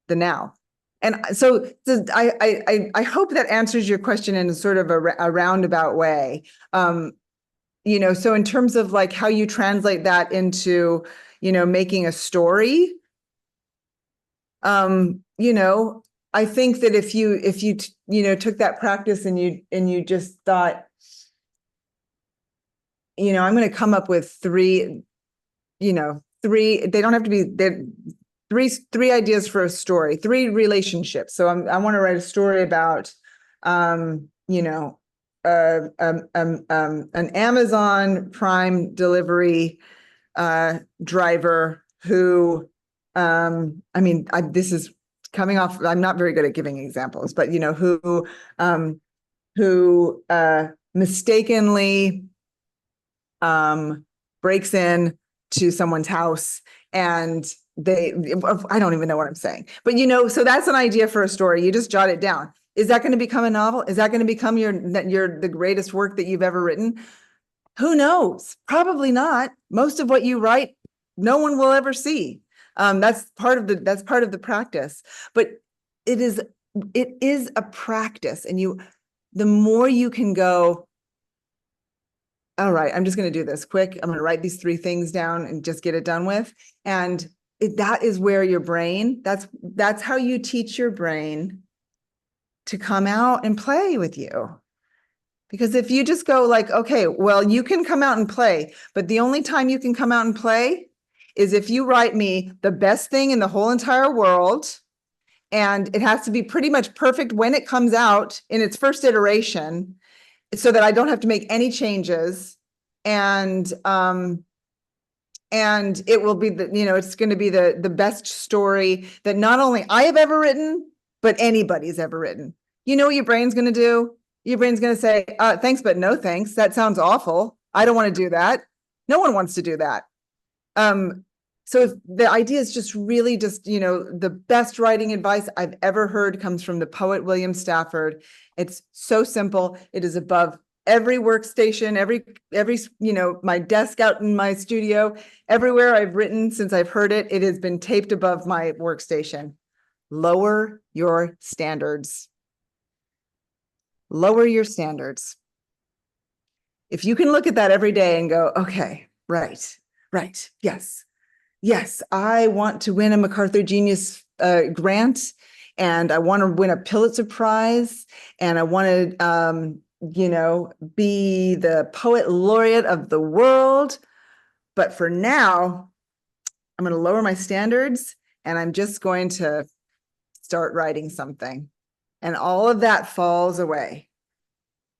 now. And so I hope that answers your question in sort of a roundabout way. You know, so in terms of like how you translate that into, you know, making a story, you know, I think that if you you know, took that practice and you just thought, you know, I'm going to come up with 3, you know, 3, they don't have to be, three ideas for a story, 3 relationships. So I want to write a story about, you know, an Amazon Prime delivery driver who, I mean, this is coming off, I'm not very good at giving examples, but, you know, who mistakenly breaks in to someone's house, and I don't even know what I'm saying, but, you know, so that's an idea for a story. You just jot it down. Is that going to become a novel? Is that going to become the greatest work that you've ever written? Who knows? Probably not. Most of what you write, no one will ever see. That's part of the practice. But it is a practice, and the more you can go, all right, I'm just going to do this quick. I'm going to write these 3 things down and just get it done with. And that is where your brain, that's how you teach your brain to come out and play with you. Because if you just go like, okay, well, you can come out and play, but the only time you can come out and play is if you write me the best thing in the whole entire world, and it has to be pretty much perfect when it comes out in its first iteration, so that I don't have to make any changes. And it will be it's going to be the best story that not only I have ever written, but anybody's ever written. You know what your brain's going to do? Your brain's going to say, thanks, but no thanks. That sounds awful. I don't want to do that. No one wants to do that. So if the idea is just really the best writing advice I've ever heard comes from the poet William Stafford. It's so simple. It is above every workstation, every my desk out in my studio, everywhere I've written since I've heard it, it has been taped above my workstation. Lower your standards. Lower your standards. If you can look at that every day and go, okay, right, yes, I want to win a MacArthur Genius grant, and I want to win a Pulitzer Prize, and I want to, be the poet laureate of the world. But for now, I'm going to lower my standards, and I'm just going to start writing something. And all of that falls away,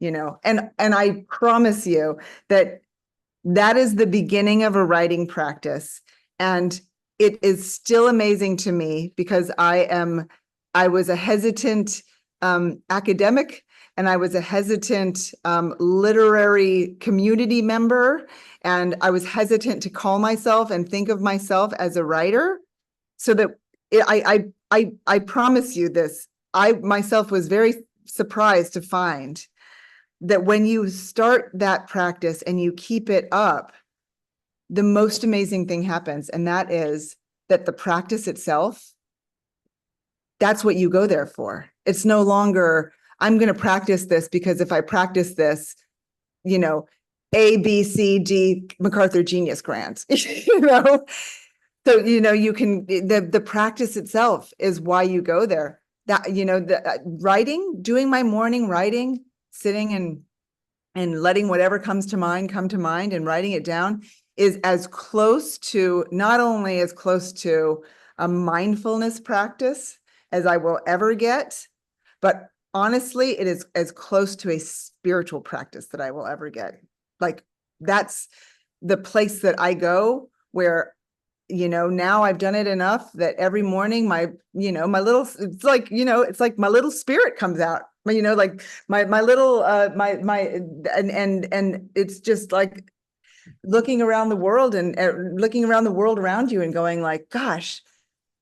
and I promise you that is the beginning of a writing practice. And it is still amazing to me because I was a hesitant academic, and I was a hesitant literary community member, and I was hesitant to call myself and think of myself as a writer. So that I promise you this, I myself was very surprised to find that when you start that practice and you keep it up, the most amazing thing happens. And that is that the practice itself, that's what you go there for. It's no longer, I'm going to practice this because if I practice this, A, B, C, D, MacArthur Genius grants, So, you can, the practice itself is why you go there. That, the writing, doing my morning writing, sitting and letting whatever comes to mind come to mind and writing it down is as close to, not only as close to a mindfulness practice as I will ever get, but honestly, it is as close to a spiritual practice that I will ever get. Like, that's the place that I go where, now I've done it enough that every morning my little, it's like my little spirit comes out, like my little, and it's just like looking around the world and looking around the world around you and going like, gosh,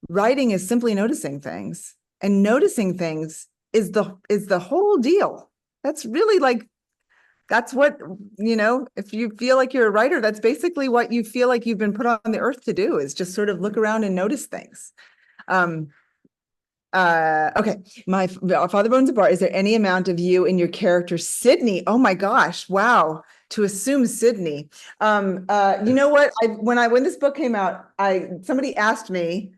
writing is simply noticing things, and noticing things is the whole deal. That's really like, that's what, if you feel like you're a writer, that's basically what you feel like you've been put on the earth to do, is just sort of look around and notice things. Okay. My father owns a bar. Is there any amount of you in your character, Sydney? Oh my gosh. Wow. To assume Sydney. You know what? When this book came out, somebody asked me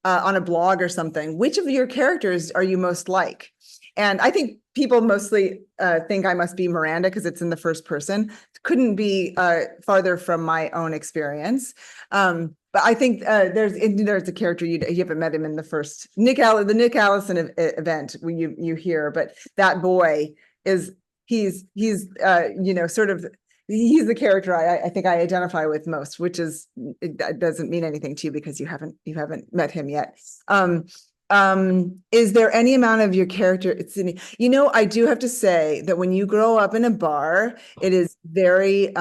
on a blog or something, which of your characters are you most like? And I think people mostly think I must be Miranda because it's in the first person. Couldn't be farther from my own experience. But I think there's a character you haven't met him in the first the Nick Allison event when you hear, but that boy he's sort of, he's the character I think I identify with most, which is, it doesn't mean anything to you because you haven't met him yet. Is there any amount of your character, Sydney? I do have to say that when you grow up in a bar, it is very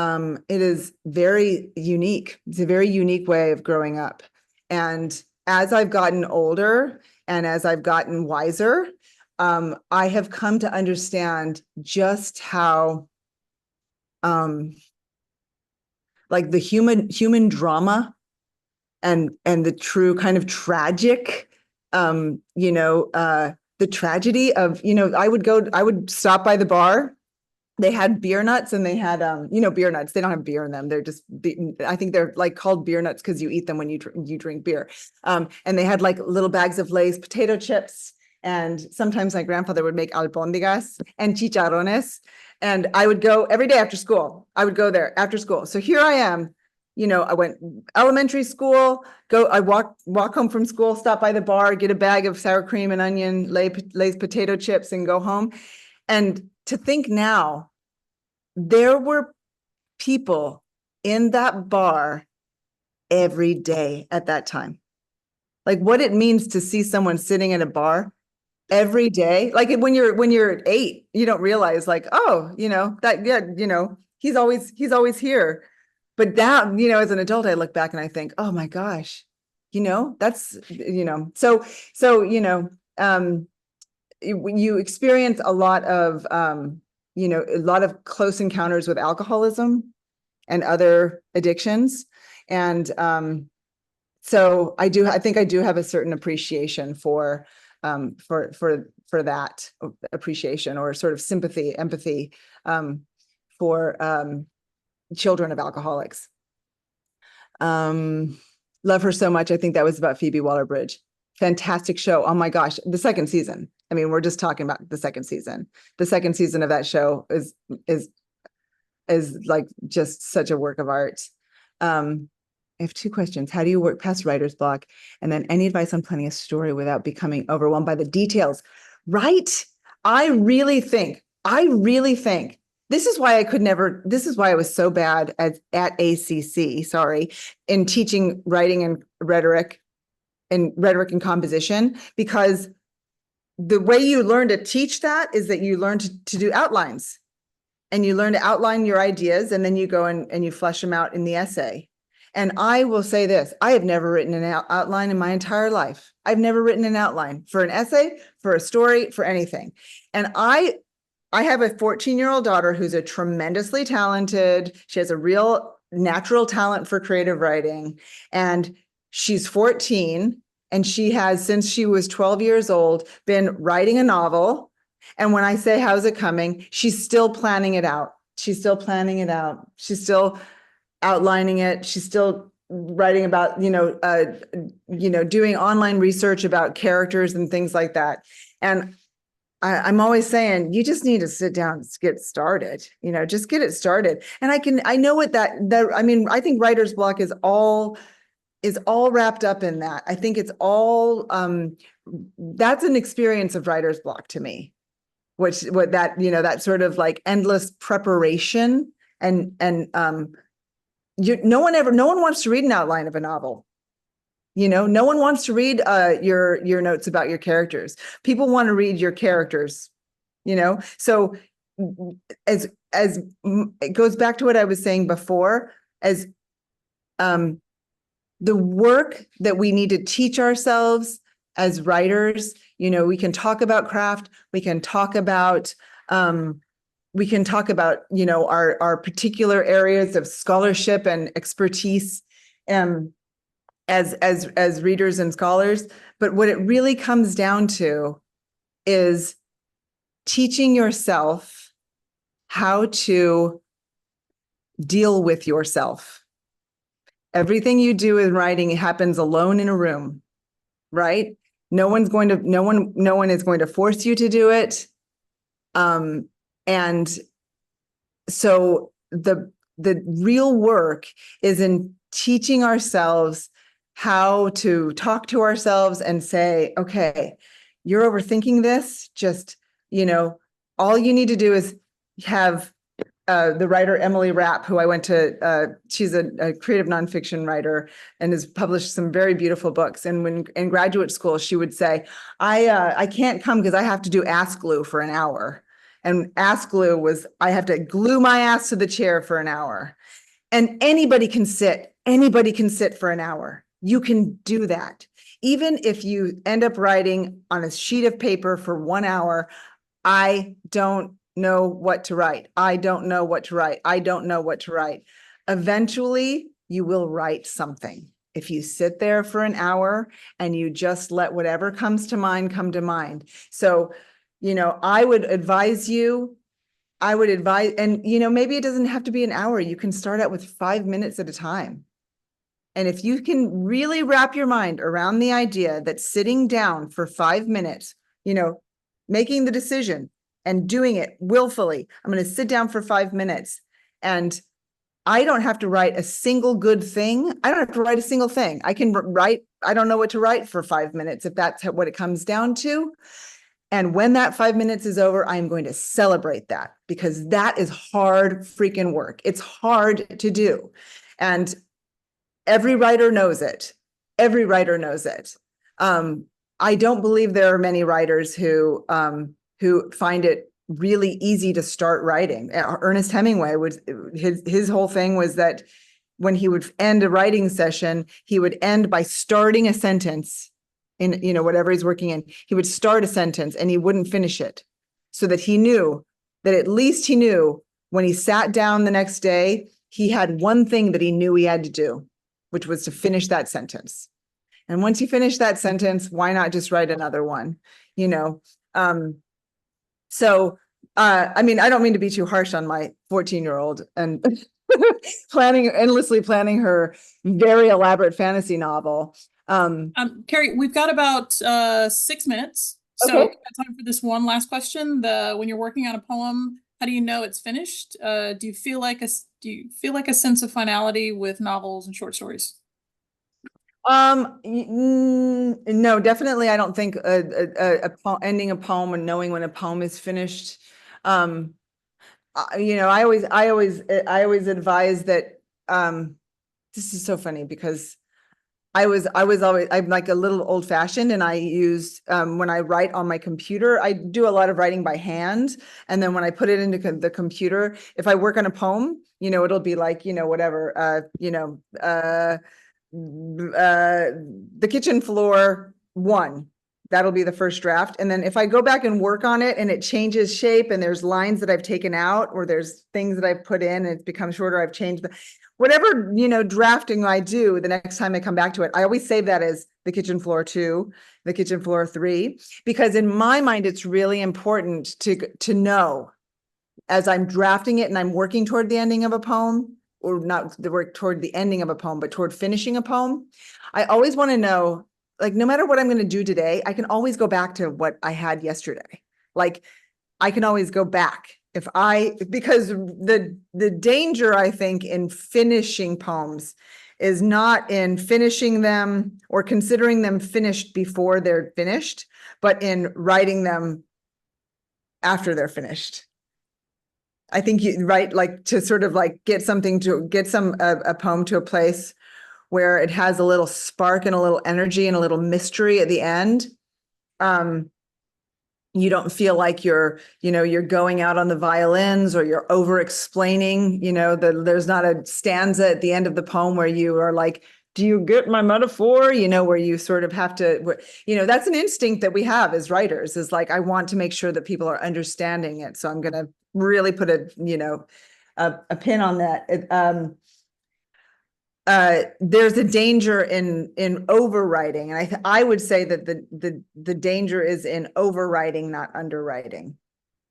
unique. It's a very unique way of growing up. And as I've gotten older and as I've gotten wiser, I have come to understand just how like the human drama and the true kind of tragic, the tragedy of, I would stop by the bar. They had beer nuts and they had, beer nuts. They don't have beer in them. They're just, I think they're like called beer nuts because you eat them when you drink beer. And they had like little bags of Lay's potato chips. And sometimes my grandfather would make albóndigas and chicharrones. And I would go every day after school. I would go there after school. So here I am, I went elementary school, I walk home from school, stop by the bar, get a bag of sour cream and onion, Lay's potato chips and go home. And to think now, there were people in that bar every day at that time. Like what it means to see someone sitting in a bar every day. Like when you're 8, you don't realize like, oh, he's always here. But now, as an adult, I look back and I think, oh my gosh, that's, you experience a lot of, a lot of close encounters with alcoholism and other addictions. And so I think I do have a certain appreciation for that appreciation or sort of sympathy, empathy for children of alcoholics. Love her so much. I think that was about Phoebe Waller-Bridge. Fantastic show. Oh my gosh, the second season. I mean, we're just talking about the second season. The second season of that show is like just such a work of art. I have 2 questions. How do you work past writer's block? And then any advice on planning a story without becoming overwhelmed by the details? Right? I really think this is why I was so bad at ACC, in teaching writing and rhetoric and composition, because the way you learn to teach that is that you learn to do outlines, and you learn to outline your ideas, and then you go and you flesh them out in the essay. And I will say this, I have never written an outline in my entire life. I've never written an outline for an essay, for a story, for anything. And I have a 14-year-old daughter who's a tremendously talented, she has a real natural talent for creative writing, and she's 14, and she has, since she was 12 years old, been writing a novel. And when I say, how's it coming? She's still planning it out. She's still outlining it. She's still writing about, doing online research about characters and things like that. And I'm always saying, you just need to sit down and get started, just get it started. And I know what I think writer's block is all wrapped up in that. I think it's all, that's an experience of writer's block to me, that sort of like endless preparation and no one wants to read an outline of a novel. No one wants to read your notes about your characters. People want to read your characters, so as it goes back to what I was saying before, as the work that we need to teach ourselves as writers, we can talk about craft, we can talk about our particular areas of scholarship and expertise as readers and scholars. But what it really comes down to is teaching yourself how to deal with yourself. Everything you do in writing happens alone in a room, right? No one is going to force you to do it. And so the real work is in teaching ourselves how to talk to ourselves and say, okay, you're overthinking this. Just, all you need to do is have the writer Emily Rapp, who I went to, she's a creative nonfiction writer and has published some very beautiful books. And when in graduate school, she would say, I can't come because I have to do ass glue for an hour. And ass glue was, I have to glue my ass to the chair for an hour. And anybody can sit for an hour. You can do that. Even if you end up writing on a sheet of paper for 1 hour, I don't know what to write. I don't know what to write. Eventually you will write something. If you sit there for an hour and you just let whatever comes to mind come to mind. So, I would advise, and maybe it doesn't have to be an hour. You can start out with 5 minutes at a time. And if you can really wrap your mind around the idea that sitting down for 5 minutes, making the decision and doing it willfully, I'm going to sit down for 5 minutes, and I don't have to write a single good thing. I don't have to write a single thing. I can write, I don't know what to write for 5 minutes, if that's what it comes down to. And when that 5 minutes is over, I'm going to celebrate that, because that is hard freaking work. It's hard to do. And every writer knows it. Every writer knows it. I don't believe there are many writers who find it really easy to start writing. Ernest Hemingway would, his whole thing was that when he would end a writing session, he would end by starting a sentence in, whatever he's working in. He would start a sentence and he wouldn't finish it, so that he knew that at least he knew when he sat down the next day, he had one thing that he knew he had to do, which was to finish that sentence. And once you finish that sentence, why not just write another one? So, I don't mean to be too harsh on my 14-year-old and endlessly planning her very elaborate fantasy novel. Carrie, we've got about 6 minutes. So Okay. we've got time for this one last question. When you're working on a poem, how do you know it's finished? Do you feel like a sense of finality with novels and short stories? No, definitely. I don't think ending a poem and knowing when a poem is finished. I always advise that. This is so funny, because I'm like a little old fashioned, and I use, when I write on my computer, I do a lot of writing by hand. And then when I put it into the computer, if I work on a poem, it'll be like, whatever, the kitchen floor 1, that'll be the first draft. And then if I go back and work on it and it changes shape and there's lines that I've taken out, or there's things that I've put in and it's become shorter, I've changed whatever, drafting I do, the next time I come back to it, I always save that as the kitchen floor 2, the kitchen floor 3, because in my mind, it's really important to know, as I'm drafting it and I'm working toward the ending of a poem, or not the work toward the ending of a poem, but toward finishing a poem. I always want to know, like, no matter what I'm going to do today, I can always go back to what I had yesterday. Like, I can always go back because the danger, I think, in finishing poems is not in finishing them or considering them finished before they're finished, but in writing them after they're finished. I think you like to sort of like get a poem to a place where it has a little spark and a little energy and a little mystery at the end. You don't feel like you're going out on the violins, or you're over explaining, there's not a stanza at the end of the poem where you are like, do you get my metaphor? Where you sort of have to, that's an instinct that we have as writers, is like, I want to make sure that people are understanding it. So I'm going to really put a pin on that. There's a danger in overwriting, and I would say that the danger is in overwriting, not underwriting.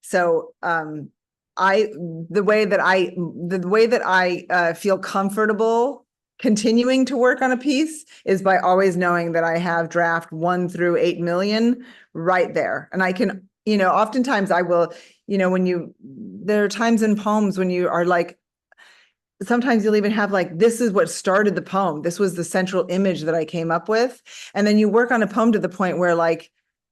So the way that I feel comfortable continuing to work on a piece is by always knowing that I have draft 1 through 8 million right there, and I can, oftentimes I will, there are times in poems when you are like, sometimes you'll even have like, this is what started the poem. This was the central image that I came up with. And then you work on a poem to the point where, like,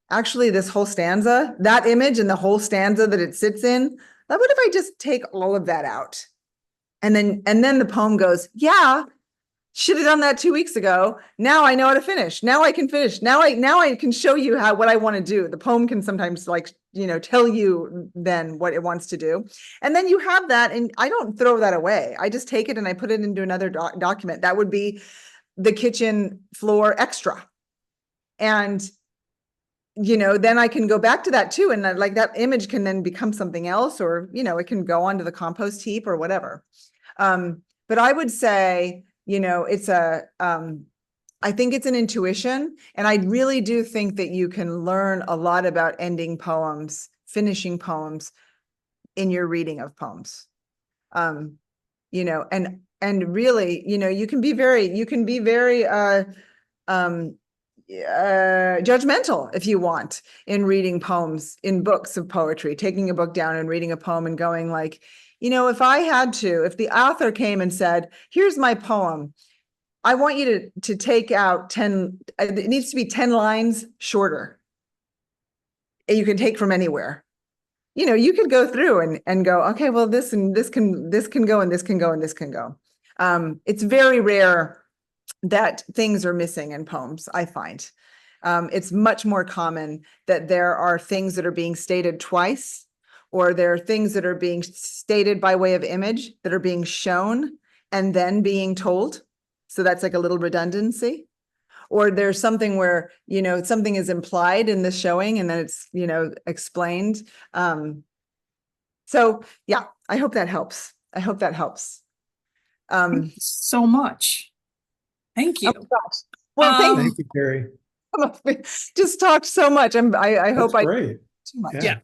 actually this whole stanza, that image and the whole stanza that it sits in, what if I just take all of that out? And then the poem goes, yeah, should have done that 2 weeks ago. Now I know how to finish. Now I can finish. Now I can show you what I want to do. The poem can sometimes, like, tell you then what it wants to do. And then you have that, and I don't throw that away. I just take it and I put it into another document. That would be the kitchen floor extra. And, then I can go back to that too. And like, that image can then become something else, or, it can go onto the compost heap or whatever. But I would say, it's I think it's an intuition. And I really do think that you can learn a lot about ending poems, finishing poems in your reading of poems. And really, you can be very judgmental if you want in reading poems in books of poetry, taking a book down and reading a poem and going like, if the author came and said, here's my poem, I want you to take out 10, it needs to be 10 lines shorter. And you can take from anywhere. You could go through and go, okay, well, this can go, and this can go, and this can go. It's very rare that things are missing in poems, I find. It's much more common that there are things that are being stated twice, or there are things that are being stated by way of image that are being shown and then being told. So that's like a little redundancy. Or there's something where, something is implied in the showing and then it's, explained. So yeah, I hope that helps. Thank you so much. Thank you. Oh gosh. Well, thank you, Carrie. Just talked so much. I hope I great. Too much. Yeah.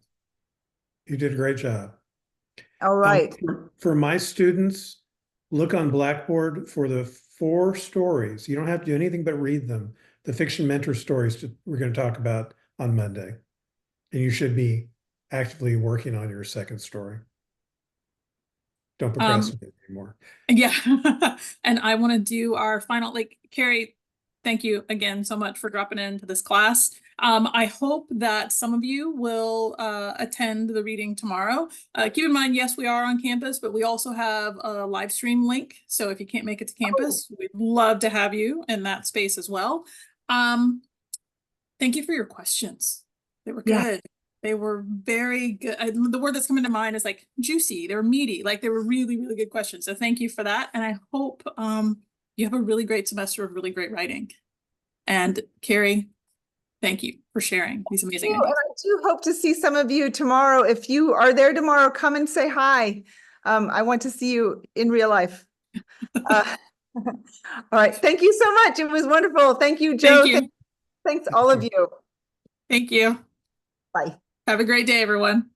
You did a great job. All right. For my students, look on Blackboard for the 4 stories. You don't have to do anything but read them. The fiction mentor stories we're going to talk about on Monday. And you should be actively working on your second story. Don't procrastinate anymore. Yeah. And I want to do our final, Carrie, thank you again so much for dropping into this class. I hope that some of you will attend the reading tomorrow. Keep in mind, yes, we are on campus, but we also have a live stream link. So if you can't make it to campus, we'd love to have you in that space as well. Thank you for your questions. They were good. Yeah. They were very good. The word that's coming to mind is juicy. They were meaty. They were really, really good questions. So thank you for that. And I hope you have a really great semester of really great writing. And Carrie, thank you for sharing these amazing ideas. And I do hope to see some of you tomorrow. If you are there tomorrow, come and say hi. I want to see you in real life. All right. Thank you so much. It was wonderful. Thank you, Joe. Thank you. Thanks all of you. Thank you. Bye. Have a great day, everyone.